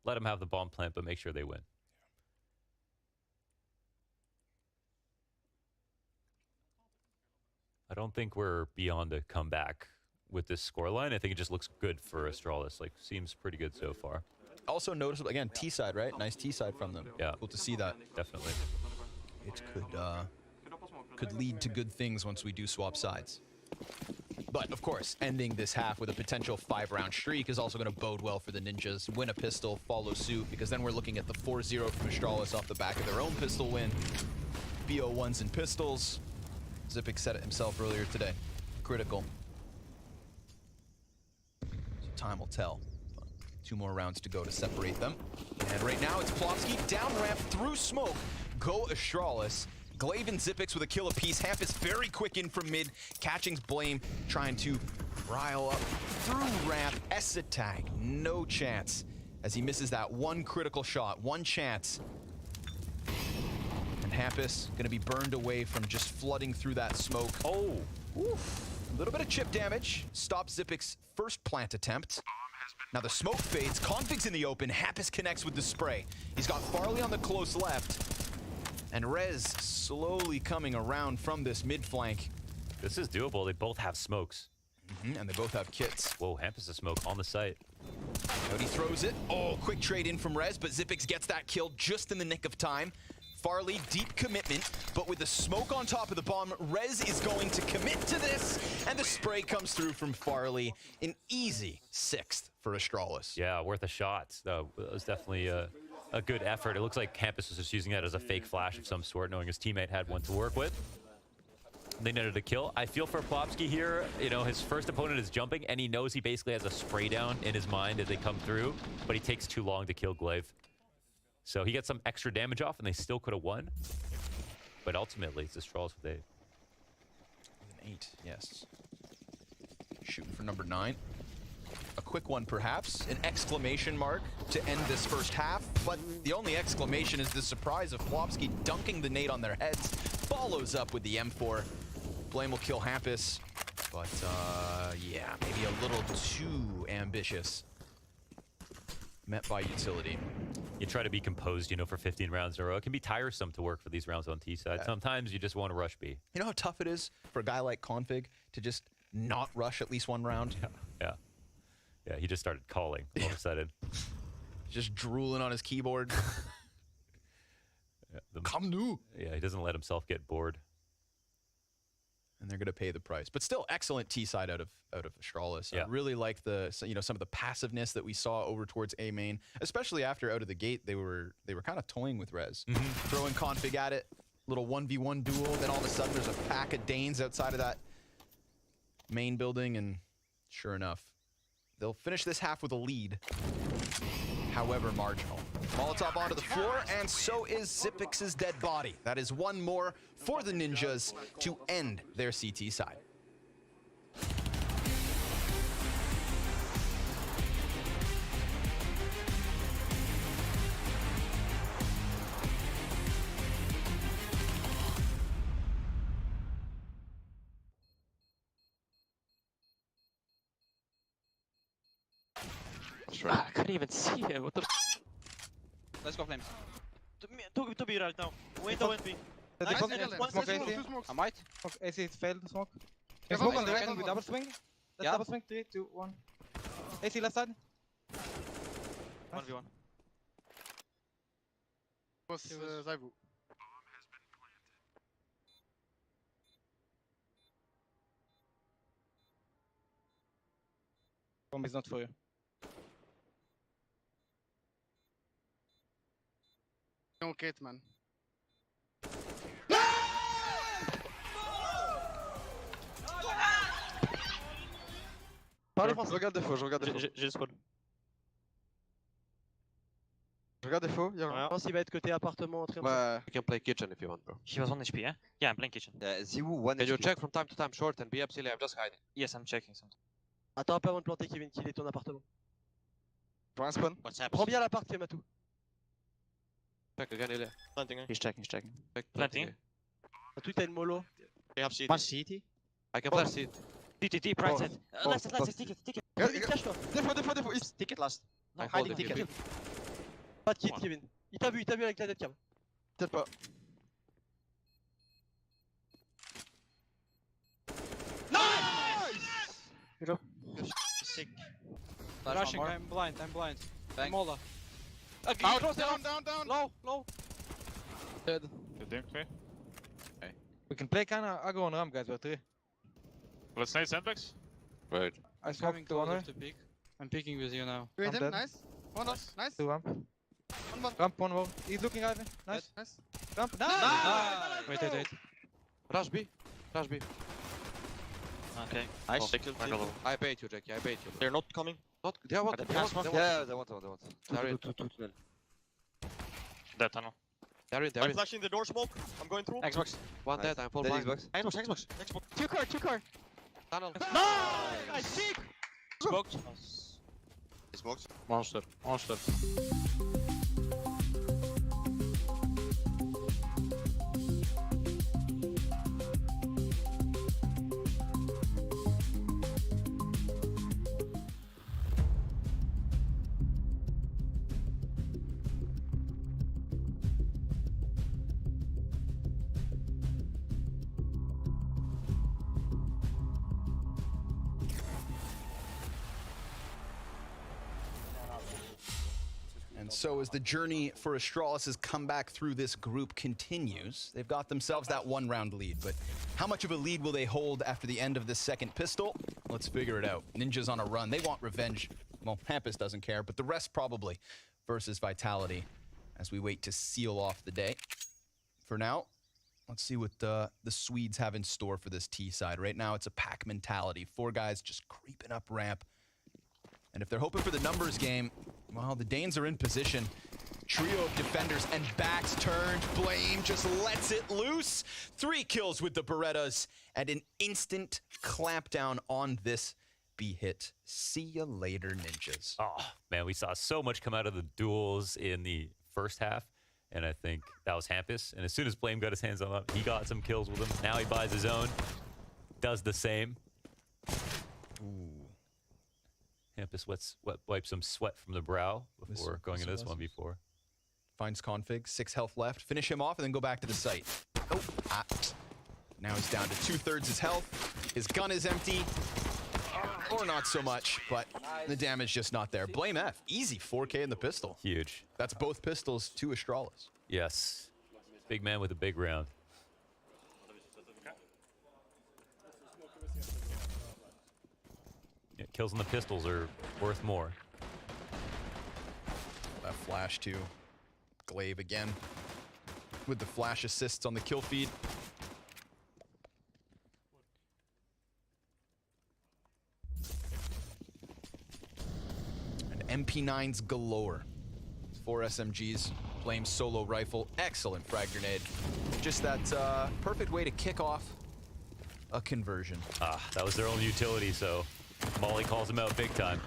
Let them have the bomb plant, but make sure they win. I don't think we're beyond a comeback with this scoreline. I think it just looks good for Astralis. Like, seems pretty good so far. Also noticeable, again, T-side, right? Nice T-side from them. Yeah. Cool to see that. Definitely. It could lead to good things once we do swap sides. But, of course, ending this half with a potential 5-round streak is also going to bode well for the Ninjas. Win a pistol, follow suit, because then we're looking at the 4-0 from Astralis off the back of their own pistol win. BO1s and pistols. Zipic said it himself earlier today. Critical. So time will tell. 2 more rounds to go to separate them. And right now it's Plopsky down ramp through smoke. Go Astralis. Glaive and Zipics with a kill apiece. Hamp is very quick in from mid. Catching's Blame trying to rile up through ramp. Essetag, no chance. As he misses that one critical shot. One chance. And Hampus gonna be burned away from just flooding through that smoke. Oh, oof. A little bit of chip damage. Stops Zipic's first plant attempt. Now the smoke fades. Config's in the open. Hampus connects with the spray. He's got Farley on the close left. And Rez slowly coming around from this mid flank. This is doable. They both have smokes. And they both have kits. Whoa, Hampus is smoke on the site. Out he throws it. Oh, quick trade in from Rez, but Zipics gets that kill just in the nick of time. Farley, deep commitment, but with the smoke on top of the bomb, Rez is going to commit to this, and the spray comes through from Farley. An easy 6th for Astralis. Yeah, worth a shot. It was definitely a good effort. It looks like Hampus was just using that as a fake flash of some sort, knowing his teammate had one to work with. They netted a kill. I feel for Plopsky here, you know, his first opponent is jumping, and he knows he basically has a spray down in his mind as they come through, but he takes too long to kill Glaive. So he gets some extra damage off, and they still could have won. But ultimately, it's Astralis with 8. With an 8, yes. Shooting for number 9. A quick one, perhaps. An exclamation mark to end this first half. But the only exclamation is the surprise of Plopsky dunking the nade on their heads. Follows up with the M4. Blame will kill Hampus. But, yeah, maybe a little too ambitious. Met by utility. You try to be composed, you know, for 15 rounds in a row. It can be tiresome to work for these rounds on T-side. Sometimes you just want to rush B. You know how tough it is for a guy like Config to just not rush at least one round? Yeah, he just started calling all of a sudden. Just drooling on his keyboard. Come new. Yeah, he doesn't let himself get bored. And they're going to pay the price. But still, excellent T-side out of Astralis. Yeah. I really like the, you know, some of the passiveness that we saw over towards A main, especially after out of the gate they were kind of toying with Rez, throwing Config at it, little 1v1 duel. Then all of a sudden there's a pack of Danes outside of that main building, and sure enough, they'll finish this half with a lead. However marginal. Molotov onto the floor, and so is Zipix's dead body. That is one more for the Ninjas to end their CT side. I couldn't even see him. What the? Let's go flames. To be right now. Window and B. Nice. One Smoke smoke. AC. I might. AC failed the smoke. Yeah, Smoke focus, on the focus, right focus. with double swing. Let's Yeah. double swing. 3, 2, 1. AC left side. 1v1. Zajwu. Bomb is not for you. No kit, man. Parlez français. Je regarde des faux, je regarde des faux. J'ai le spawn. Je regarde des faux, y'a rien. Je pense qu'il va être côté appartement. Ouais. You can play kitchen if you want, bro. He was 1 HP, yeah? Yeah, I'm playing kitchen. Ziwu, 1 Can you check from time to time short and be absolutely, I'm just hiding. Yes, I'm checking something. Attends un peu avant de planter, Kevin, qu'il est ton appartement. Je vois un spawn. What's happening? Prends bien l'appart, Kematou. Check again, il est. Planting, He's checking, he's checking. Check, Planting. Matou, t'as une mollo. You have CT. One CT. I can flash CT. TTT, pride set. Last, ticket. Cache-toi. Défaut. Ticket last. I No, hold hiding it. ticket. Pas de kit, Kevin. Il t'a vu avec la deadcam. Peut-être pas. Sick. Rushing, more. I'm blind. Bang. Mola. Out, down. Low. Dead. You think me? We can play kinda aggro on ramp, guys. We're 3. Let's nade sandbags. Wait. I Coming smoked the one way. to peak. I'm peeking with you now. I'm dead. Nice. One off. Nice. 2 ramp. One more. Ramp, 1 more. He's looking, Ivan. Nice. Nice. Ramp. Nice. Wait. Rush B. Okay. Nice. I bait you, Jackie. I bait you. They're not coming. Not. They want. Yeah, they want. They're Dead tunnel. I'm flashing the door smoke. I'm going through. Xbox. One dead. I'm full Dead blind. Xbox. Xbox. Two car. Tunnel. I see. Smoked. Smoked. Monster. And so as the journey for Astralis' comeback through this group continues, they've got themselves that 1-round lead. But how much of a lead will they hold after the end of this second pistol? Let's figure it out. Ninja's on a run. They want revenge. Well, Hampus doesn't care, but the rest probably versus Vitality as we wait to seal off the day. For now, let's see what the Swedes have in store for this T side. Right now, it's a pack mentality. 4 guys just creeping up ramp. And if they're hoping for the numbers game, well, the Danes are in position. Trio of defenders and backs turned. Blame just lets it loose. 3 kills with the Berettas and an instant clampdown on this B hit. See ya later, ninjas. Oh, man, we saw so much come out of the duels in the first half, and I think that was Hampus. And as soon as Blame got his hands on him, he got some kills with him. Now he buys his own, does the same. Ooh. Hampus wipes some sweat from the brow before going into this 1v4. Finds config, 6 health left. Finish him off and then go back to the site. Oh, now he's down to 2/3 his health. His gun is empty. Or not so much, but the damage just not there. Blame F. Easy 4K in the pistol. Huge. That's both pistols to Astralis. Yes. Big man with a big round. Yeah, kills on the pistols are worth more. That flash to Glaive again. With the flash assists on the kill feed. And MP9s galore. 4 SMGs, Blame solo rifle, excellent frag grenade. Just that perfect way to kick off a conversion. That was their own utility, so Molly calls him out big time.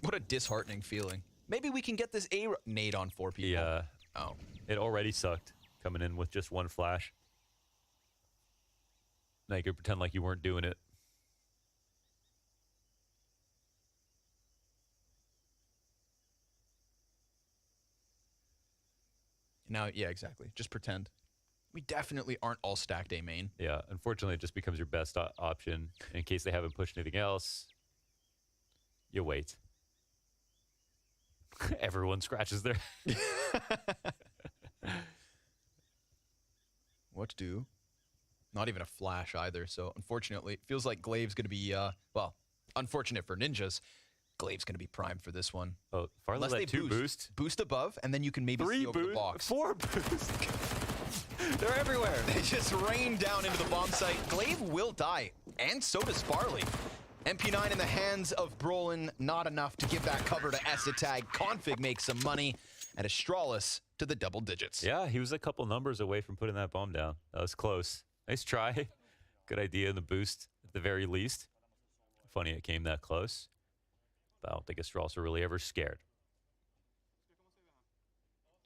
What a disheartening feeling. Maybe we can get this A nade on 4 people. Yeah. Oh. It already sucked coming in with just 1 flash. Now you could pretend like you weren't doing it. Now, yeah, exactly. Just pretend. We definitely aren't all stacked A main. Yeah, unfortunately, it just becomes your best option in case they haven't pushed anything else. You wait. Everyone scratches their... What to do? Not even a flash either, so unfortunately, it feels like Glaive's going to be, well, unfortunate for ninjas. Glaive's going to be primed for this one. Oh, Farley let 2 boost. Boost above, and then you can maybe 3 see over boost. the box. 4 boost. They're everywhere. They just rain down into the bomb site. Glaive will die, and so does Farley. MP9 in the hands of Brolin, not enough to give that cover to Essetag. Config makes some money, and Astralis to the double digits. Yeah, he was a couple numbers away from putting that bomb down. That was close. Nice try. Good idea in the boost, at the very least. Funny it came that close. But I don't think Astralis are really ever scared.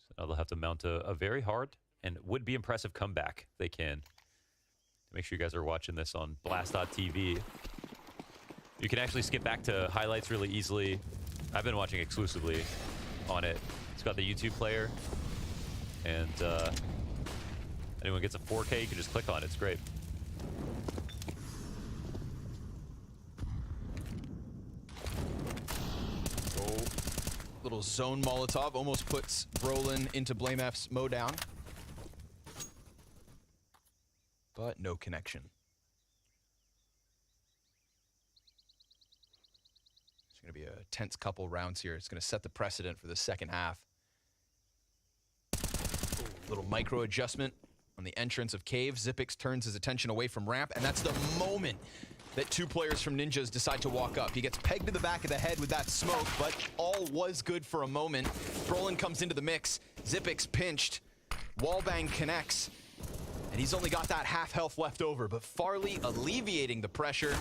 So now they'll have to mount a very hard and would be impressive comeback if they can. Make sure you guys are watching this on blast.tv. You can actually skip back to highlights really easily. I've been watching exclusively on it. It's got the YouTube player. And anyone gets a 4K, you can just click on it. It's great. Little zone Molotov almost puts Brolin into Blame F's mow down. But no connection. It's going to be a tense couple rounds here. It's going to set the precedent for the second half. Little micro adjustment on the entrance of Cave. Xyp9x turns his attention away from ramp, and that's the moment that two players from Ninjas decide to walk up. He gets pegged to the back of the head with that smoke, but all was good for a moment. Brolin comes into the mix. Xyp9x pinched. Wallbang connects, and he's only got that half health left over, but Farley alleviating the pressure.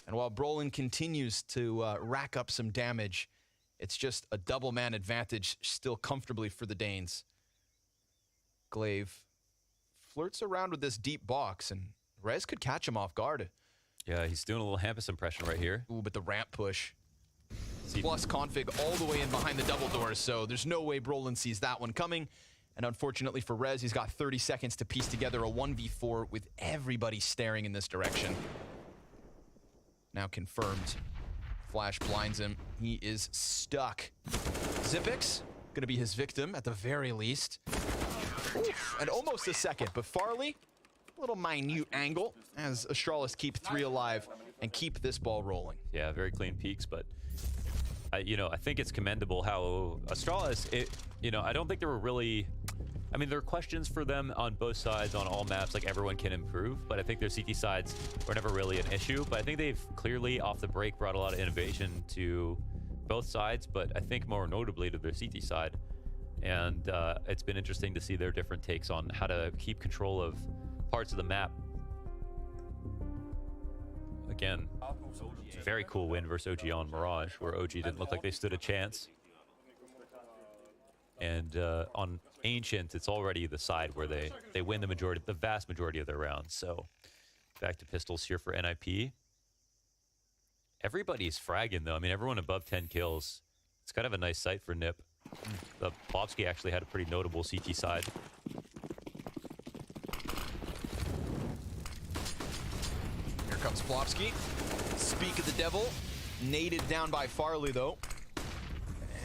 And while Brolin continues to rack up some damage, it's just a double man advantage still comfortably for the Danes. Glaive flirts around with this deep box, and Rez could catch him off guard. Yeah, he's doing a little Hampus impression right here. Ooh, but the ramp push. Plus config all the way in behind the double doors, so there's no way Brolin sees that one coming. And unfortunately for Rez, he's got 30 seconds to piece together a 1v4 with everybody staring in this direction. Now confirmed. Flash blinds him. He is stuck. Xyp9x, gonna be his victim at the very least. Oof, and almost a second, but Farley, a little minute angle as Astralis keep 3 alive and keep this ball rolling. Yeah, very clean peaks, but you know, I think it's commendable how Astralis, I don't think there were really, I mean, there are questions for them on both sides on all maps, like everyone can improve, but I think their CT sides were never really an issue. But I think they've clearly off the break brought a lot of innovation to both sides, but I think more notably to their CT side. And it's been interesting to see their different takes on how to keep control of parts of the map. Again, it's a very cool win versus OG on Mirage, where OG didn't look like they stood a chance. And on Ancient, it's already the side where they win the vast majority of their rounds. So back to pistols here for NIP. Everybody's fragging though. I mean, everyone above 10 kills. It's kind of a nice sight for Nip. The Plopsky actually had a pretty notable CT side. Here comes Plopsky. Speak of the devil. Naded down by Farley though.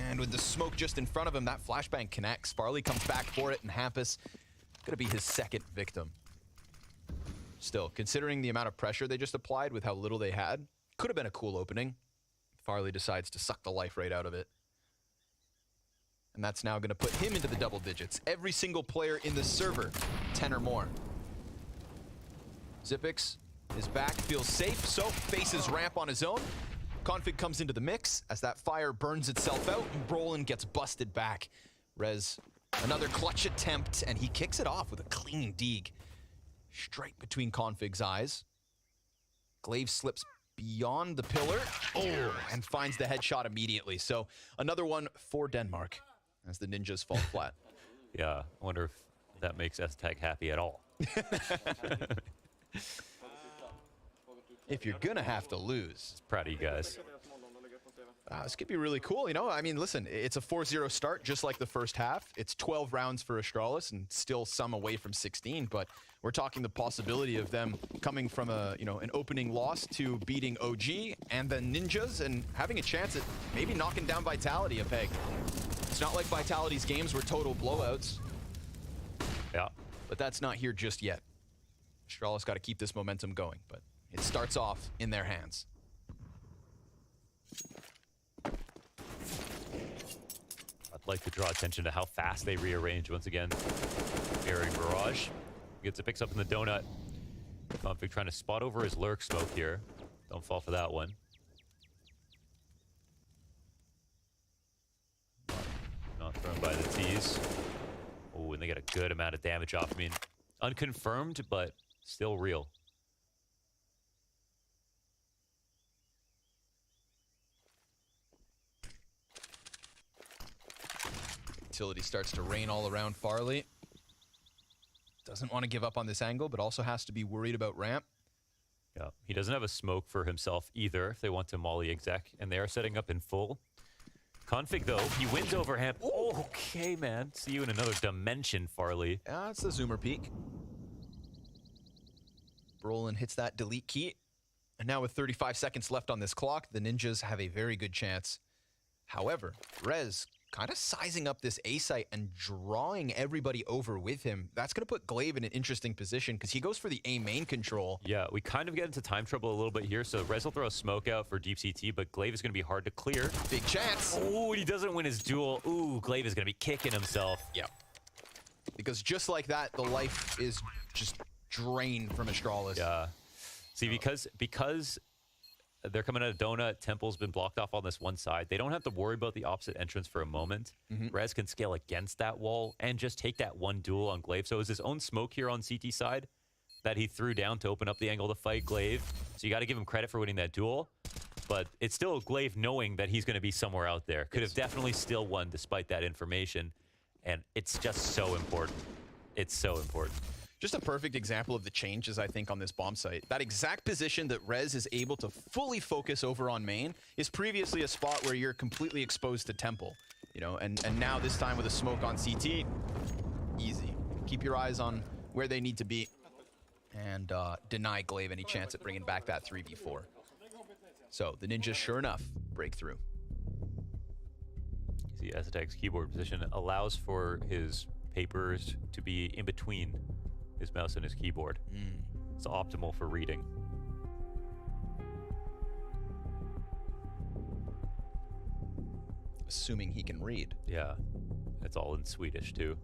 And with the smoke just in front of him, that flashbang connects. Farley comes back for it, and Hampus gonna be his second victim. Still, considering the amount of pressure they just applied with how little they had, could have been a cool opening. Farley decides to suck the life right out of it. And that's now gonna put him into the double digits. Every single player in the server, 10 or more. Xyp9x is back, feels safe, so faces ramp on his own. Config comes into the mix as that fire burns itself out, and Brolin gets busted back. Rez, another clutch attempt, and he kicks it off with a clean deeg. Straight between Config's eyes. Glaive slips beyond the pillar, and finds the headshot immediately. So another one for Denmark as the Ninjas fall flat. Yeah, I wonder if that makes S-Tag happy at all. If you're gonna have to lose. Proud of you guys. This could be really cool, you know? I mean, listen, it's a 4-0 start, just like the first half. It's 12 rounds for Astralis and still some away from 16, but we're talking the possibility of them coming from an opening loss to beating OG and then Ninjas and having a chance at maybe knocking down Vitality a peg. It's not like Vitality's games were total blowouts. Yeah. But that's not here just yet. Astralis got to keep this momentum going, but it starts off in their hands. I'd like to draw attention to how fast they rearrange once again. Mirroring Barrage. Gets it, picks up in the donut. Config trying to spot over his lurk smoke here. Don't fall for that one. Not thrown by the T's. Oh, and they get a good amount of damage off. I mean, unconfirmed, but still real. Utility starts to rain all around Farley. Doesn't want to give up on this angle, but also has to be worried about ramp. Yeah, he doesn't have a smoke for himself either if they want to molly exec, and they are setting up in full. Config, though, he wins over him. Oh, okay, man. See you in another dimension, Farley. Yeah, it's the zoomer peak. Brolin hits that delete key. And now with 35 seconds left on this clock, the Ninjas have a very good chance However, Rez kind of sizing up this A site and drawing everybody over with him. That's going to put Glaive in an interesting position because he goes for the A main control. Yeah, we kind of get into time trouble a little bit here. So Rez will throw a smoke out for deep CT, but Glaive is going to be hard to clear. Big chance. Oh, he doesn't win his duel. Ooh, Glaive is going to be kicking himself. Yeah. Because just like that, the life is just drained from Astralis. Yeah. See, because they're coming out of Donut, Temple's been blocked off on this one side. They don't have to worry about the opposite entrance for a moment. Rez can scale against that wall and just take that one duel on Glaive. So it was his own smoke here on CT side that he threw down to open up the angle to fight Glaive. So you got to give him credit for winning that duel. But it's still Glaive knowing that he's going to be somewhere out there. Could have definitely still won despite that information. And it's just so important. It's so important. Just a perfect example of the changes, I think, on this bomb site. That exact position that Rez is able to fully focus over on main is previously a spot where you're completely exposed to Temple. You know, and now this time with a smoke on CT, easy. Keep your eyes on where they need to be and deny Glaive any chance at bringing back that 3v4. So the Ninjas, sure enough, break through. See, Aztec's keyboard position allows for his papers to be in between his mouse and his keyboard. It's optimal for reading. Assuming he can read. Yeah, it's all in Swedish too.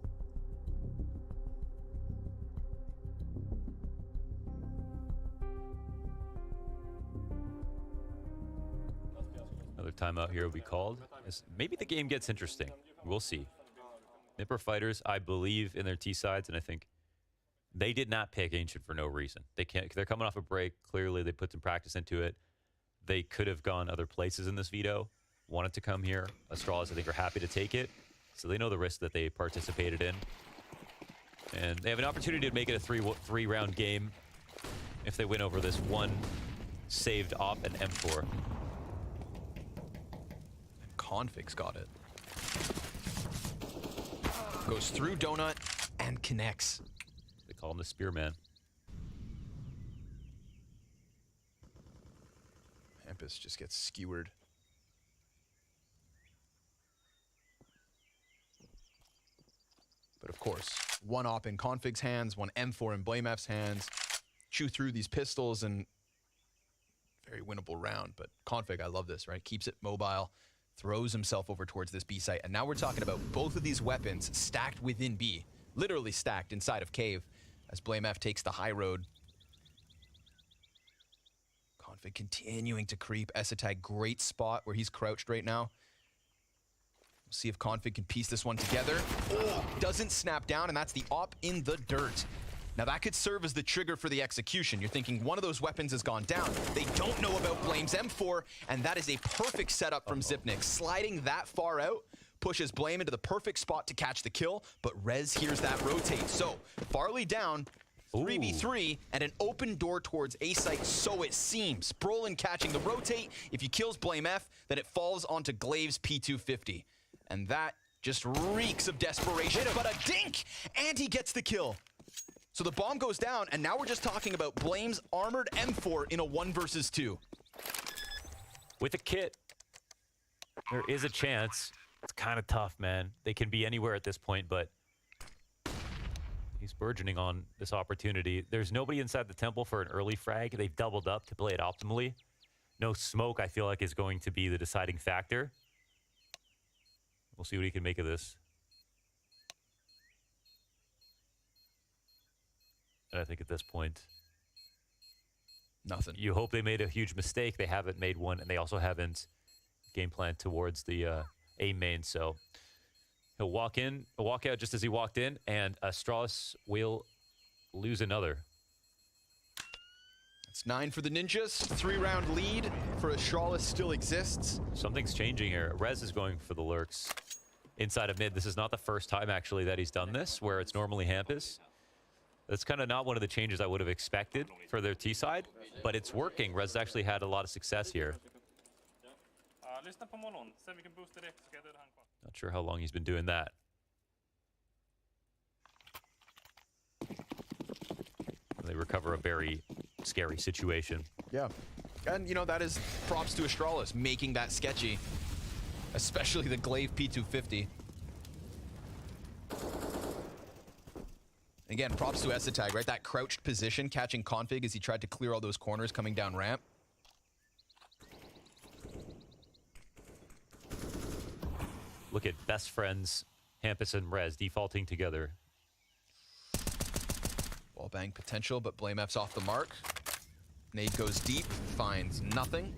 Another timeout here will be called. Maybe the game gets interesting. We'll see. Nipper Fighters, I believe in their T sides, and I think they did not pick Ancient for no reason. They're coming off a break. Clearly, they put some practice into it. They could have gone other places in this veto. Wanted to come here. Astralis, I think, are happy to take it. So they know the risk that they participated in. And they have an opportunity to make it a three-round game if they win over this one saved op and M4. And Config's got it. Goes through Donut and connects. They call him the Spearman. Hampus just gets skewered. But of course, one op in Config's hands, one M4 in BlameF's hands. Chew through these pistols and very winnable round. But Config, I love this, right? Keeps it mobile, throws himself over towards this B site. And now we're talking about both of these weapons stacked within B. Literally stacked inside of Cave as BlameF takes the high road. Config continuing to creep. Esatag, great spot where he's crouched right now. We'll see if Config can piece this one together. Oh, doesn't snap down, and that's the op in the dirt. Now that could serve as the trigger for the execution. You're thinking one of those weapons has gone down. They don't know about Blame's M4, and that is a perfect setup from Zipnik. Sliding that far out pushes Blame into the perfect spot to catch the kill, but Rez hears that rotate. So, Farley down, 3v3, and an open door towards A site, so it seems. Brolin catching the rotate. If he kills Blame F, then it falls onto Glaive's P250. And that just reeks of desperation, but a dink! And he gets the kill. So the bomb goes down, and now we're just talking about Blame's armored M4 in a 1 versus 2. With a kit, there is a chance. It's kind of tough, man. They can be anywhere at this point, but he's burgeoning on this opportunity. There's nobody inside the temple for an early frag. They've doubled up to play it optimally. No smoke, I feel like, is going to be the deciding factor. We'll see what he can make of this. And I think at this point, nothing. You hope they made a huge mistake. They haven't made one, and they also haven't game planned towards the A main. So he'll walk out just as he walked in, and Astralis will lose another. It's 9 for the Ninjas. 3-round lead for Astralis still exists. Something's changing here. Rez is going for the lurks inside of mid. This is not the first time, actually, that he's done this, where it's normally Hampus. That's kind of not one of the changes I would have expected for their T side, but it's working. Rez actually had a lot of success here. Not sure how long he's been doing that. They recover a very scary situation. Yeah. And, you know, that is props to Astralis, making that sketchy. especially the Glaive P250. Again, props to Essetag, right? That crouched position, catching config as he tried to clear all those corners coming down ramp. Look at best friends, Hampus and Rez defaulting together. Wall bang potential, but Blame F's off the mark. Nade goes deep, finds nothing.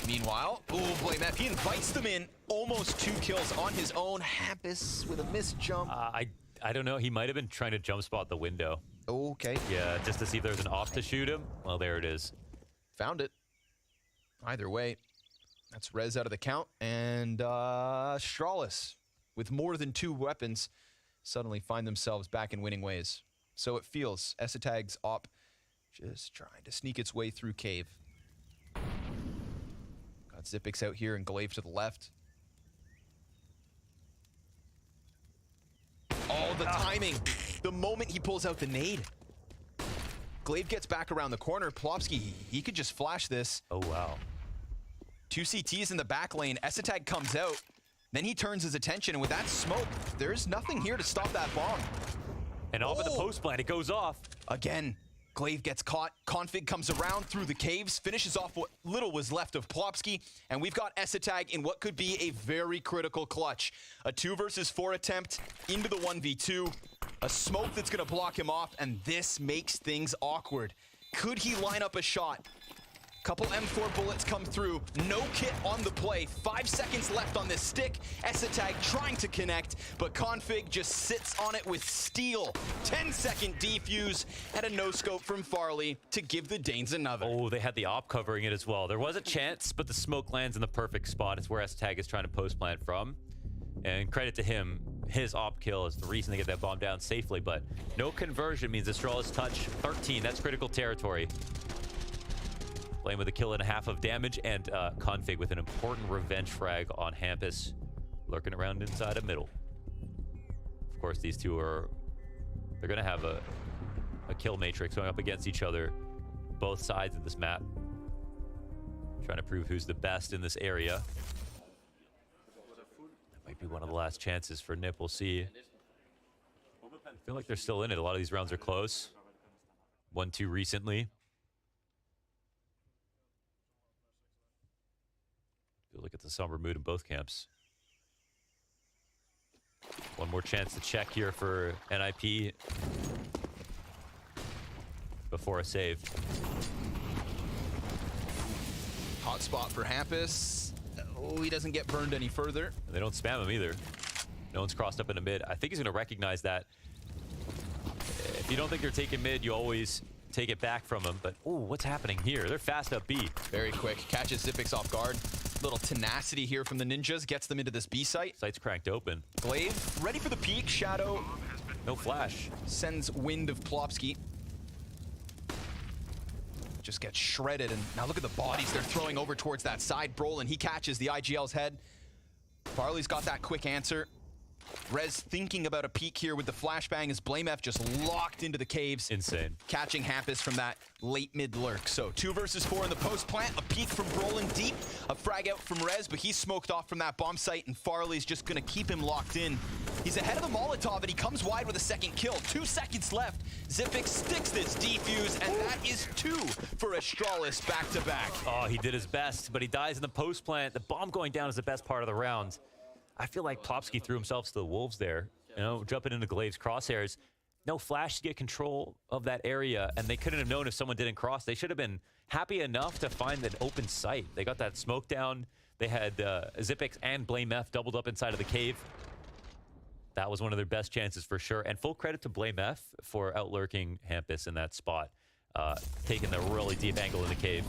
Meanwhile, Blame F, he invites them in. Almost 2 kills on his own. Hampus with a missed jump. I don't know. He might have been trying to jump spot the window. Okay. Yeah, just to see if there's an off to shoot him. Well, there it is. Found it. Either way, that's Rez out of the count. And Astralis, with more than 2 weapons, suddenly find themselves back in winning ways. So it feels. Essetag's op just trying to sneak its way through cave. Got Zipix out here and Glaive to the left. Oh, the timing. The moment he pulls out the nade. Glaive gets back around the corner. Plopsky, he could just flash this. Oh, wow. 2 CTs in the back lane. Essetag comes out. Then he turns his attention, and with that smoke, there's nothing here to stop that bomb. And off at the post plant, it goes off. Again, Glaive gets caught. Config comes around through the caves, finishes off what little was left of Plopsky, and we've got Essetag in what could be a very critical clutch. A 2 versus 4 attempt into the 1v2. A smoke that's gonna block him off, and this makes things awkward. Could he line up a shot? Couple M4 bullets come through. No kit on the play. 5 seconds left on this stick. Essetag trying to connect, but Config just sits on it with steel. 10-second defuse and a no-scope from Farley to give the Danes another. Oh, they had the op covering it as well. There was a chance, but the smoke lands in the perfect spot. It's where Essetag is trying to post plant from. And credit to him, his op kill is the reason they get that bomb down safely, but no conversion means Astralis touch 13. That's critical territory. Blame with a kill and a half of damage, and Config with an important revenge frag on Hampus, lurking around inside of middle. Of course, these two they're gonna have a kill matrix going up against each other, both sides of this map. Trying to prove who's the best in this area. That might be one of the last chances for Nip, we'll see. I feel like they're still in it. A lot of these rounds are close. 1-2 recently. Feel like it's a somber mood in both camps. One more chance to check here for NIP before a save. Hot spot for Hampus. Oh, he doesn't get burned any further. They don't spam him either. No one's crossed up in a mid. I think he's going to recognize that. If you don't think they're taking mid, you always take it back from him. But, ooh, what's happening here? They're fast up B. Very quick. Catches Zipix off guard. Little tenacity here from the ninjas. Gets them into this B site. Site's cranked open. Glaive ready for the peak. Shadow No flash. sends wind of Plopsky. Just gets shredded. And now look at the bodies they're throwing over towards that side. Brolin, he catches the IGL's head. Farley's got that quick answer. Rez thinking about a peek here with the flashbang as Blame F just locked into the caves. Insane. Catching Hampus from that late mid lurk. So 2 versus 4 in the post plant. A peek from Brolin deep. A frag out from Rez, but he's smoked off from that bomb site, and Farley's just gonna keep him locked in. He's ahead of the Molotov, and he comes wide with a second kill. 2 seconds left. Zipix sticks this defuse, and that is 2 for Astralis back to back. Oh, he did his best, but he dies in the post plant. The bomb going down is the best part of the round. I feel like Plopsky threw himself to the wolves there, you know, jumping into Glaive's crosshairs. No flash to get control of that area, and they couldn't have known if someone didn't cross. They should have been happy enough to find an open site. They got that smoke down. They had Zipix and Blame F doubled up inside of the cave. That was one of their best chances for sure. And full credit to Blame F for outlurking Hampus in that spot, taking the really deep angle in the cave.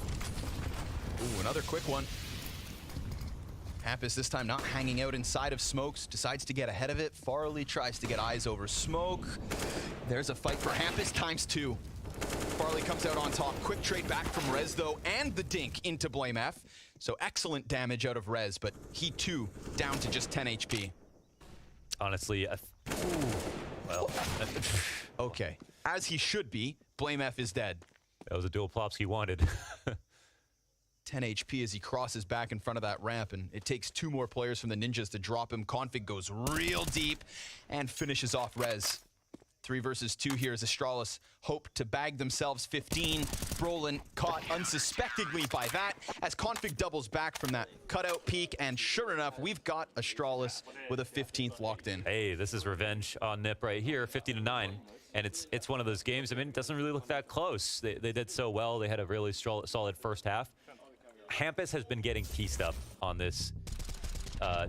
Ooh, another quick one. Hampus this time not hanging out inside of smokes, decides to get ahead of it. Farley tries to get eyes over smoke. There's a fight for Hampus ×2. Farley comes out on top. Quick trade back from Rez though, and the dink into Blame F. So excellent damage out of Rez, but he too down to just 10 HP. Honestly, well, Okay, as he should be, Blame F is dead. That was a dual plops he wanted. 10 HP as he crosses back in front of that ramp, and it takes 2 more players from the Ninjas to drop him. Config goes real deep and finishes off Rez. 3 versus 2 here as Astralis hope to bag themselves 15. Brolin caught unsuspectingly by that as Config doubles back from that cutout peak, and sure enough, we've got Astralis with a 15th locked in. Hey, this is revenge on Nip right here, 50-9. And it's one of those games, I mean, it doesn't really look that close. They did so well. They had a really solid first half. Hampus has been getting pieced up on this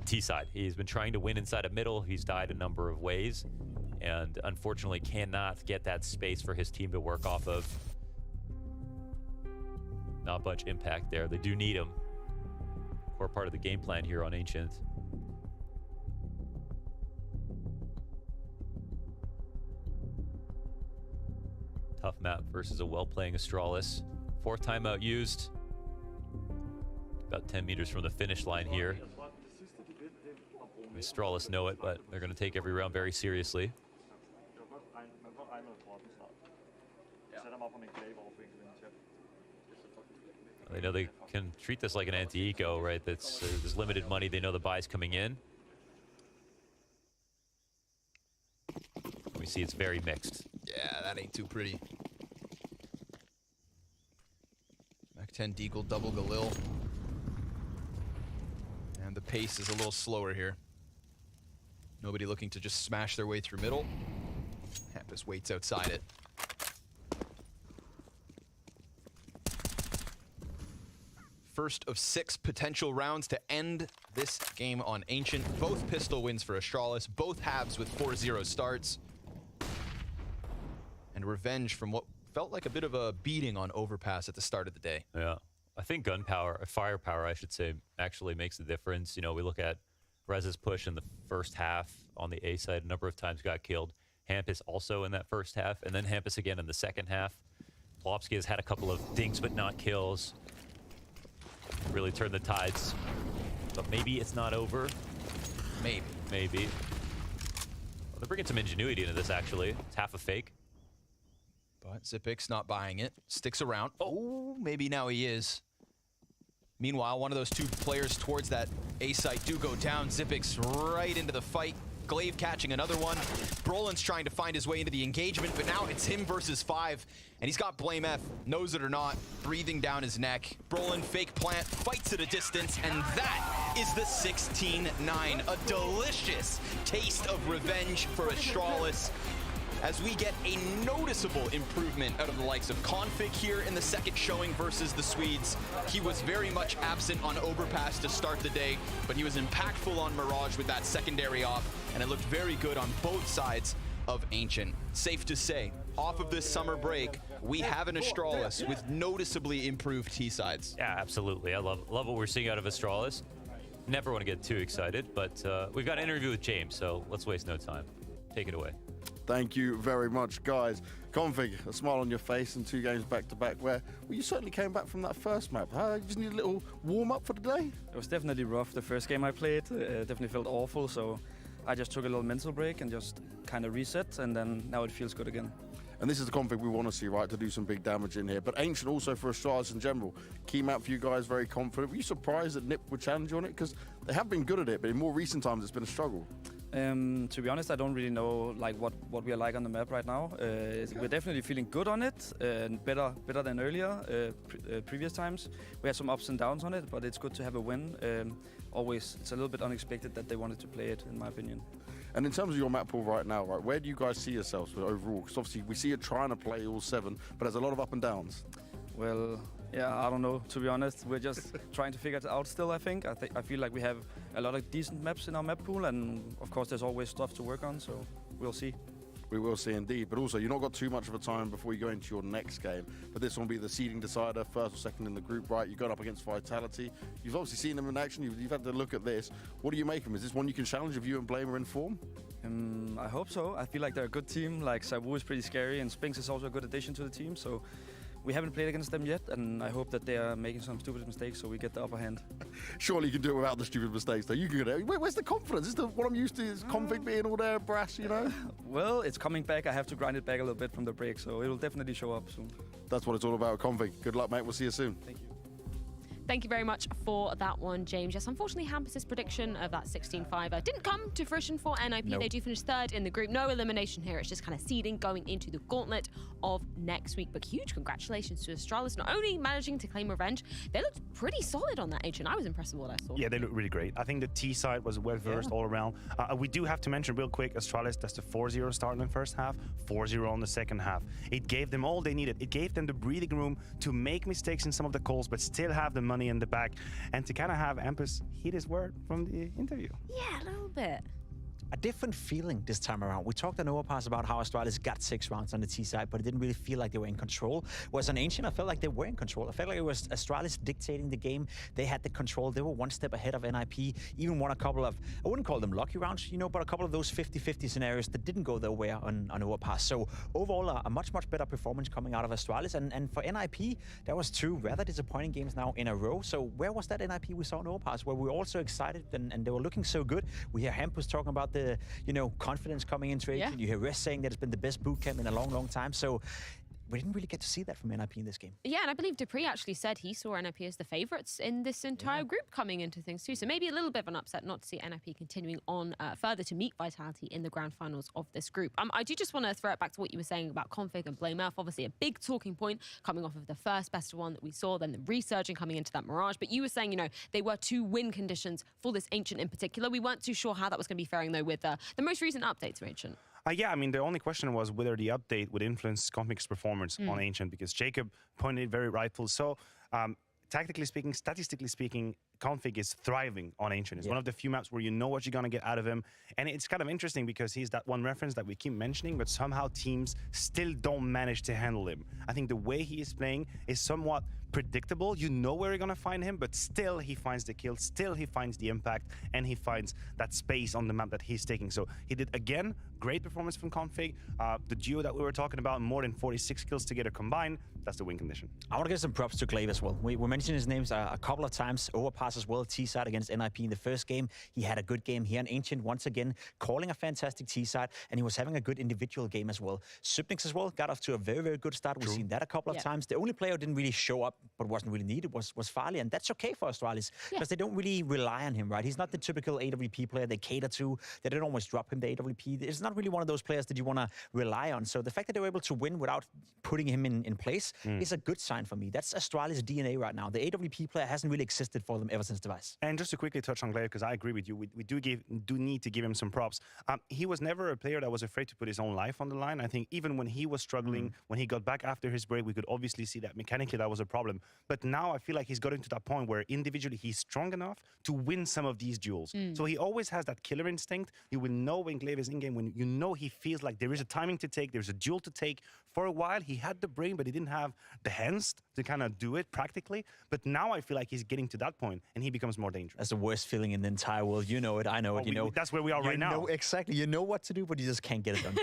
T side. He's been trying to win inside a middle. He's died a number of ways, and unfortunately cannot get that space for his team to work off of. Not much impact there. They do need him. Core part of the game plan here on Ancient. Tough map versus a well-playing Astralis. 4th timeout used. About 10 meters from the finish line here. Astralis know it, but they're going to take every round very seriously. They know they can treat this like an anti-eco, right? There's limited money. They know the buy's coming in. We see it's very mixed. Yeah, that ain't too pretty. Back 10 Deagle, double Galil. And the pace is a little slower here. Nobody looking to just smash their way through middle. Hampus waits outside it. First of 6 potential rounds to end this game on Ancient. Both pistol wins for Astralis, both halves with 4-0 starts. And revenge from what felt like a bit of a beating on Overpass at the start of the day. Yeah. I think gunpower, firepower, I should say, actually makes the difference. You know, we look at Rez's push in the first half on the A side, a number of times got killed. Hampus also in that first half, and then Hampus again in the second half. Plopsky has had a couple of dinks but not kills. Really turned the tides. But maybe it's not over. Maybe. Well, they're bringing some ingenuity into this, actually. It's half a fake. But Zipix not buying it. Sticks around. Oh, maybe now he is. Meanwhile, one of those 2 players towards that A site do go down. Zipix right into the fight. Glaive catching another one. Brolin's trying to find his way into the engagement, but now it's him versus 5. And he's got Blame F, knows it or not, breathing down his neck. Brolin, fake plant, fights at a distance, and that is the 16-9. A delicious taste of revenge for Astralis, as we get a noticeable improvement out of the likes of Config here in the second showing versus the Swedes. He was very much absent on Overpass to start the day, but he was impactful on Mirage with that secondary off, and it looked very good on both sides of Ancient. Safe to say, off of this summer break, we have an Astralis with noticeably improved T-sides. Yeah, absolutely. I love what we're seeing out of Astralis. Never want to get too excited, but we've got an interview with James, so let's waste no time. Take it away. Thank you very much, guys. Config, a smile on your face and 2 games back-to-back where you certainly came back from that first map. You just need a little warm-up for the day? It was definitely rough. The first game I played definitely felt awful, so I just took a little mental break and just kind of reset, and then now it feels good again. And this is the config we want to see, right, to do some big damage in here. But Ancient also for Astralis in general. Key map for you guys, very confident. Were you surprised that Nip would challenge you on it? Because they have been good at it, but in more recent times it's been a struggle. To be honest, I don't really know what we are like on the map right now. We're definitely feeling good on it, better than earlier, previous times. We had some ups and downs on it, but it's good to have a win. Always, it's a little bit unexpected that they wanted to play it, in my opinion. And in terms of your map pool right now, right, where do you guys see yourselves overall? Because obviously we see you trying to play all 7, but there's a lot of up and downs. Well, yeah, I don't know, to be honest. We're just trying to figure it out still, I think. I feel like we have a lot of decent maps in our map pool, and of course there's always stuff to work on, so we'll see. We will see indeed, but also you've not got too much of a time before you go into your next game. But this will be the seeding decider, first or second in the group, right? You're going up against Vitality. You've obviously seen them in action. You've had to look at this. What do you make of them? Is this one you can challenge if you and Blame are in form? I hope so. I feel like they're a good team. Like Sabu is pretty scary, and Spinks is also a good addition to the team. So we haven't played against them yet, and I hope that they are making some stupid mistakes so we get the upper hand. Surely you can do it without the stupid mistakes, though. You can get it. Where's the confidence? This is what I'm used to. Is config being all there, brass, you know? Well, it's coming back. I have to grind it back a little bit from the break, so it will definitely show up soon. That's what it's all about, config. Good luck, mate. We'll see you soon. Thank you. Thank you very much for that one, James. Yes, unfortunately, Hampus's prediction of that 16-5 didn't come to fruition for NIP. Nope. They do finish third in the group. No elimination here. It's just kind of seeding going into the gauntlet of next week. But huge congratulations to Astralis, not only managing to claim revenge, they looked pretty solid on that Ancient. I was impressed with what I saw. Yeah, they look really great. I think the T side was well-versed all around. We do have to mention real quick, Astralis, that's the 4-0 start in the first half, 4-0 on the second half. It gave them all they needed. It gave them the breathing room to make mistakes in some of the calls, but still have the money in the back. And to kind of have Ampus heed his word from the interview. Yeah, a little bit. A different feeling this time around. We talked on Overpass about how Astralis got 6 rounds on the T side, but it didn't really feel like they were in control. Whereas on Ancient, I felt like they were in control. I felt like it was Astralis dictating the game. They had the control. They were one step ahead of NIP. Even won a couple of, I wouldn't call them lucky rounds, you know, but a couple of those 50-50 scenarios that didn't go their way on Overpass. So overall, a much better performance coming out of Astralis. And for NIP, that was 2 rather disappointing games now in a row. So where was that NIP we saw in Overpass, where we were all so excited and they were looking so good? We hear Hampus talking about the, you know, confidence coming into it. Yeah. You hear Rest saying that it's been the best boot camp in a long time. So we didn't really get to see that from NIP in this game. Yeah, and I believe Dupree actually said he saw NIP as the favourites in this entire group coming into things too. So maybe a little bit of an upset not to see NIP continuing on further to meet Vitality in the grand finals of this group. I do just want to throw it back to what you were saying about config and blame Earth. Obviously a big talking point coming off of the first best of one that we saw, then the resurging coming into that Mirage. But you were saying, you know, they were 2 win conditions for this Ancient in particular. We weren't too sure how that was going to be faring though with the most recent updates for Ancient. Yeah, I mean, the only question was whether the update would influence config's performance on Ancient, because Jacob pointed it very rightful. So, tactically speaking, statistically speaking, config is thriving on Ancient. It's one of the few maps where you know what you're going to get out of him. And it's kind of interesting because he's that one reference that we keep mentioning, but somehow teams still don't manage to handle him. I think the way he is playing is somewhat predictable. You know where you're going to find him, but still he finds the kill, still he finds the impact, and he finds that space on the map that he's taking. So he did, again, great performance from config. The duo that we were talking about, more than 46 kills together combined, that's the win condition. I want to give some props to Glaive as well. We mentioned his names a couple of times. Overpass as well, T-side against NIP in the first game. He had a good game here in Ancient, once again, calling a fantastic T-side, and he was having a good individual game as well. Supnix as well got off to a very good start. We've seen that a couple of times. The only player who didn't really show up, but wasn't really needed, was Farley, and that's okay for Astralis, because they don't really rely on him, right? He's not the typical AWP player they cater to. They don't always drop him the AWP. It's not really one of those players that you want to rely on. So the fact that they were able to win without putting him in place is a good sign for me. That's Astralis' DNA right now. The AWP player hasn't really existed for them ever since Device. And just to quickly touch on Glaive, because I agree with you, we do need to give him some props. He was never a player that was afraid to put his own life on the line. I think even when he was struggling, when he got back after his break, we could obviously see that mechanically that was a problem. But now I feel like he's gotten to that point where individually he's strong enough to win some of these duels. So he always has that killer instinct. You will know when Glaive is in-game, when you know he feels like there is a timing to take, there's a duel to take. For a while, he had the brain, but he didn't have the hands to kind of do it practically. But now I feel like he's getting to that point, and he becomes more dangerous. That's the worst feeling in the entire world. You know it, I know it, you know. That's where we are right now. Exactly. You know what to do, but you just can't get it done.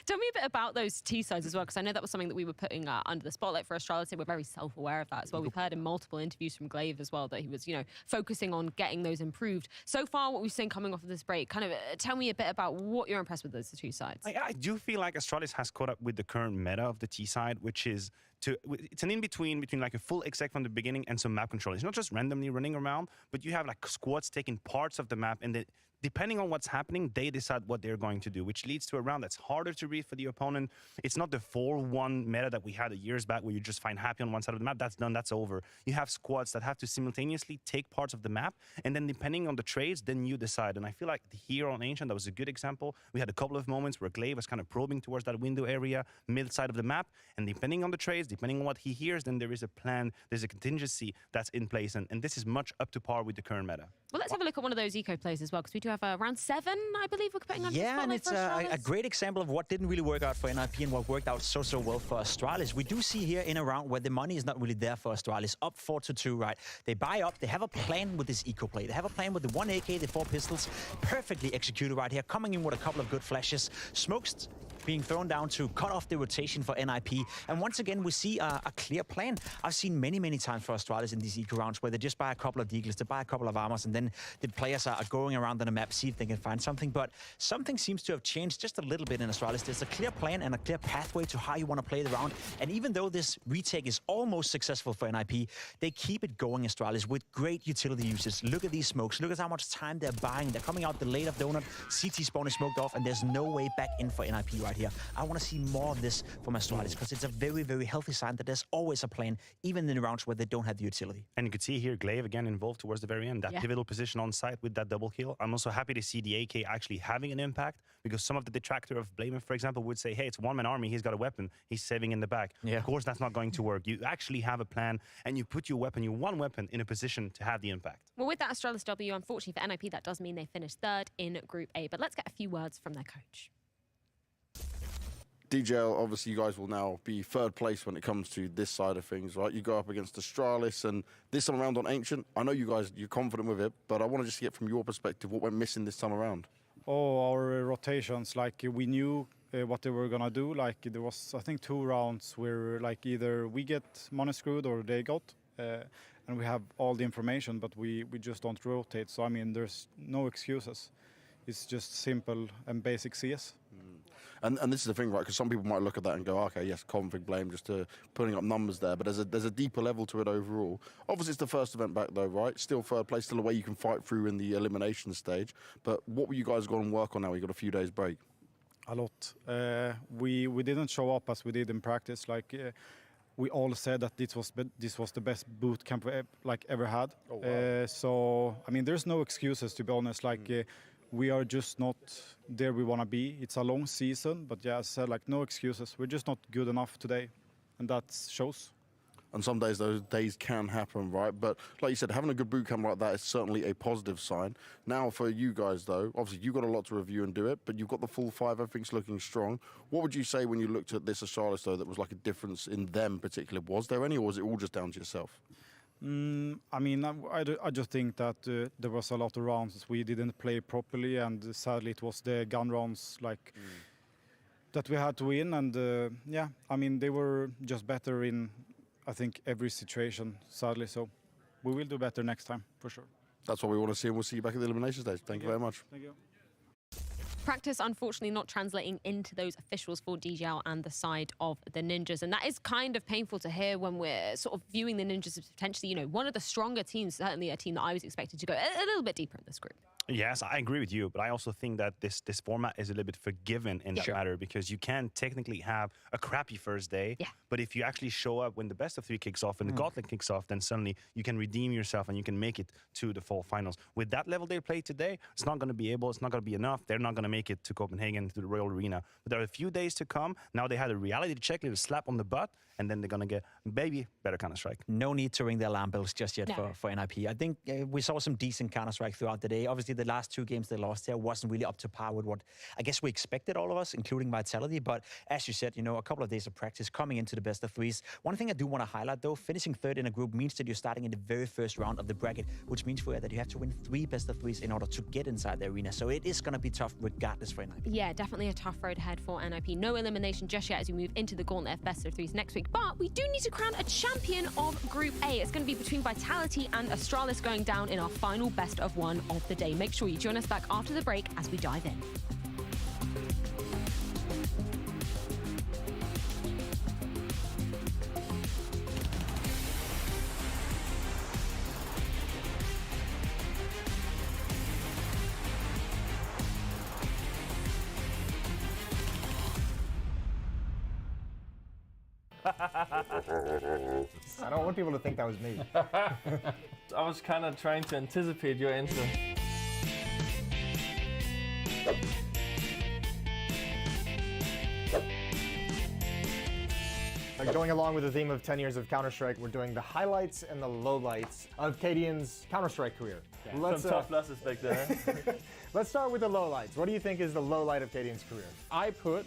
Tell me a bit about those T-sides as well, because I know that was something that we were putting under the spotlight for Astralis. We're very self-aware of that as well. We've heard in multiple interviews from Glaive as well that he was, you know, focusing on getting those improved. So far, what we've seen coming off of this break, kind of tell me a bit about what you're impressed with those 2 sides. I do feel like Astralis has caught up with the current meta of the T side, which is it's an in-between between like a full exec from the beginning and some map control. It's not just randomly running around, but you have like squads taking parts of the map, and depending on what's happening, they decide what they're going to do, which leads to a round that's harder to read for the opponent. It's not the 4-1 meta that we had years back where you just find happy on one side of the map. That's done, that's over. You have squads that have to simultaneously take parts of the map, and then depending on the trades, then you decide. And I feel like here on Ancient, that was a good example. We had a couple of moments where Glaive was kind of probing towards that window area, mid side of the map, and depending on the trades, depending on what he hears, then there is a plan, there's a contingency that's in place, and this is much up to par with the current meta. Well, let's have a look at one of those eco plays as well, because we do have round 7, I believe, we're putting on. Yeah, and it's a great example of what didn't really work out for NIP and what worked out so well for Astralis. We do see here in a round where the money is not really there for Astralis, up 4-2, right? They buy up, they have a plan with this eco play. They have a plan with the 1 AK, the 4 pistols, perfectly executed right here, coming in with a couple of good flashes. Smokes being thrown down to cut off the rotation for NIP. And once again, we see a clear plan. I've seen many times for Astralis in these eco rounds where they just buy a couple of deagles, they buy a couple of armors, and then the players are going around on the map, see if they can find something. But something seems to have changed just a little bit in Astralis. There's a clear plan and a clear pathway to how you want to play the round. And even though this retake is almost successful for NIP, they keep it going, Astralis, with great utility uses. Look at these smokes. Look at how much time they're buying. They're coming out the late of donut. CT spawn is smoked off, and there's no way back in for NIP right here. I want to see more of this from Astralis because it's a very healthy sign that there's always a plan, even in the rounds where they don't have the utility. And you could see here, Glaive again involved towards the very end. That pivotal position on site with that double kill. I'm also happy to see the AK actually having an impact, because some of the detractor of Blamer, for example, would say, hey, it's a one-man army, he's got a weapon, he's saving in the back. Yeah. Of course, that's not going to work. You actually have a plan, and you put your weapon, your one weapon, in a position to have the impact. Well, with that Astralis W, unfortunately for NIP, that does mean they finished third in Group A. But let's get a few words from their coach. DJL, obviously you guys will now be third place when it comes to this side of things, right? You go up against Astralis, and this time around on Ancient, I know you guys, you're confident with it, but I want to just get from your perspective what went missing this time around. Oh, our rotations, like we knew what they were gonna do. Like there was, I think, 2 rounds where like either we get money screwed or they got, and we have all the information, but we just don't rotate. So I mean, there's no excuses. It's just simple and basic CS. And this is the thing, right? Because some people might look at that and go, okay, yes, config blame, just putting up numbers there. But there's a deeper level to it overall. Obviously, it's the first event back though, right? Still third place, still a way you can fight through in the elimination stage. But what were you guys going to work on now? You got a few days break. A lot. We didn't show up as we did in practice. Like we all said that this was the best boot camp we ever had. Oh, wow. So I mean, there's no excuses, to be honest. Like. We are just not there we want to be. It's a long season, but yeah, as I said, like no excuses. We're just not good enough today, and that shows. And some days those days can happen, right? But like you said, having a good boot camp like that is certainly a positive sign. Now for you guys though, obviously you've got a lot to review and do it, but you've got the full 5, everything's looking strong. What would you say when you looked at this Astralis though that was like a difference in them particularly? Was there any, or was it all just down to yourself? I mean, I just think that there was a lot of rounds we didn't play properly, and sadly it was the gun rounds that we had to win. And yeah, I mean, they were just better in, I think, every situation, sadly. So we will do better next time, for sure. That's what we want to see, and we'll see you back at the elimination stage. Thank you very much. Thank you. Practice, unfortunately, not translating into those officials for DJL and the side of the Ninjas. And that is kind of painful to hear when we're sort of viewing the Ninjas as potentially, you know, one of the stronger teams, certainly a team that I was expected to go a little bit deeper in this group. Yes, I agree with you, but I also think that this format is a little bit forgiven in that matter, because you can technically have a crappy first day, but if you actually show up when the best of 3 kicks off and the Gauntlet kicks off, then suddenly you can redeem yourself and you can make it to the fall finals. With that level they played today, it's not going to be enough. They're not going to make it to Copenhagen, to the Royal Arena. But there are a few days to come. Now they had a reality check, a little slap on the butt, and then they're going to get maybe better Counter-Strike. No need to ring the alarm bells just yet for NIP. I think we saw some decent Counter-Strike throughout the day. Obviously, the last 2 games they lost there wasn't really up to par with what I guess we expected, all of us, including Vitality. But as you said, you know, a couple of days of practice coming into the best of 3s. One thing I do want to highlight, though, finishing third in a group means that you're starting in the very first round of the bracket, which means that you have to win 3 best of 3s in order to get inside the arena. So it is going to be tough regardless for NIP. Yeah, definitely a tough road ahead for NIP. No elimination just yet as we move into the Gauntlet of best of 3s next week. But we do need to crown a champion of Group A. It's going to be between Vitality and Astralis going down in our final best of 1 of the day. Make sure you join us back after the break as we dive in. I don't want people to think that was me. I was kind of trying to anticipate your answer. Going along with the theme of 10 years of Counter-Strike, we're doing the highlights and the lowlights of Cadian's Counter-Strike career. Yeah. Some tough losses back there. Let's start with the lowlights. What do you think is the lowlight of Cadian's career? I put...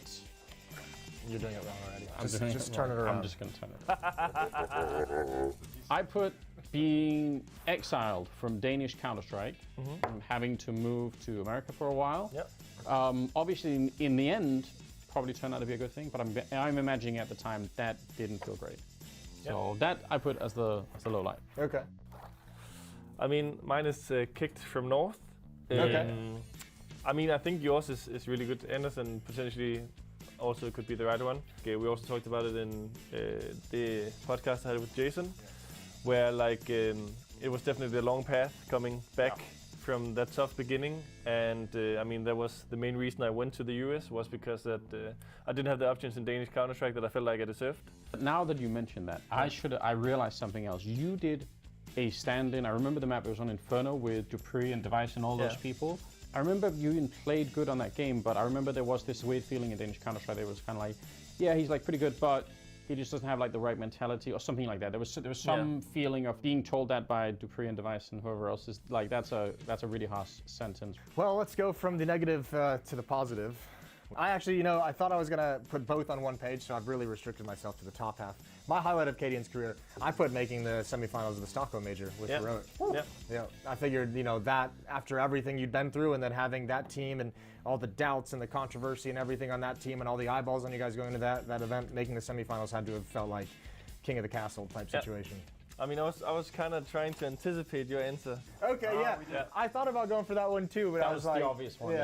You're doing it wrong already. Just turn it around. I'm just going to turn it around. I put being exiled from Danish Counter-Strike, having to move to America for a while. Yep. Obviously, in the end, probably turned out to be a good thing, but I'm imagining at the time that didn't feel great. So that I put as the low light. Okay. I mean, mine is kicked from north. Okay. I mean, I think yours is really good, Anderson. Potentially also could be the right one. Okay, we also talked about it in the podcast I had with Jason, where like it was definitely a long path coming back from that tough beginning. And I mean, that was the main reason I went to the US, was because that I didn't have the options in Danish Counter-Strike that I felt like I deserved. But now that you mentioned that, I realized something else. You did a stand-in. I remember the map, it was on Inferno with Dupree and Device and all those people. I remember you played good on that game, but I remember there was this weird feeling in Danish Counter-Strike. It was kind of like, yeah, he's like pretty good, but he just doesn't have like the right mentality or something like that. There was some feeling of being told that by Dupree and Device and whoever else. Is like that's a really harsh sentence. Well, let's go from the negative to the positive. I actually, I thought I was gonna put both on one page, so I've really restricted myself to the top half. My highlight of Cadian's career, I put making the semifinals of the Stockholm Major with Heroic. Yeah. I figured, that after everything you'd been through, and then having that team and all the doubts and the controversy and everything on that team and all the eyeballs on you guys going to that event, making the semifinals had to have felt like king of the castle type situation. I mean, I was kind of trying to anticipate your answer. Okay, yeah. I thought about going for that one too, but I was like, the obvious one.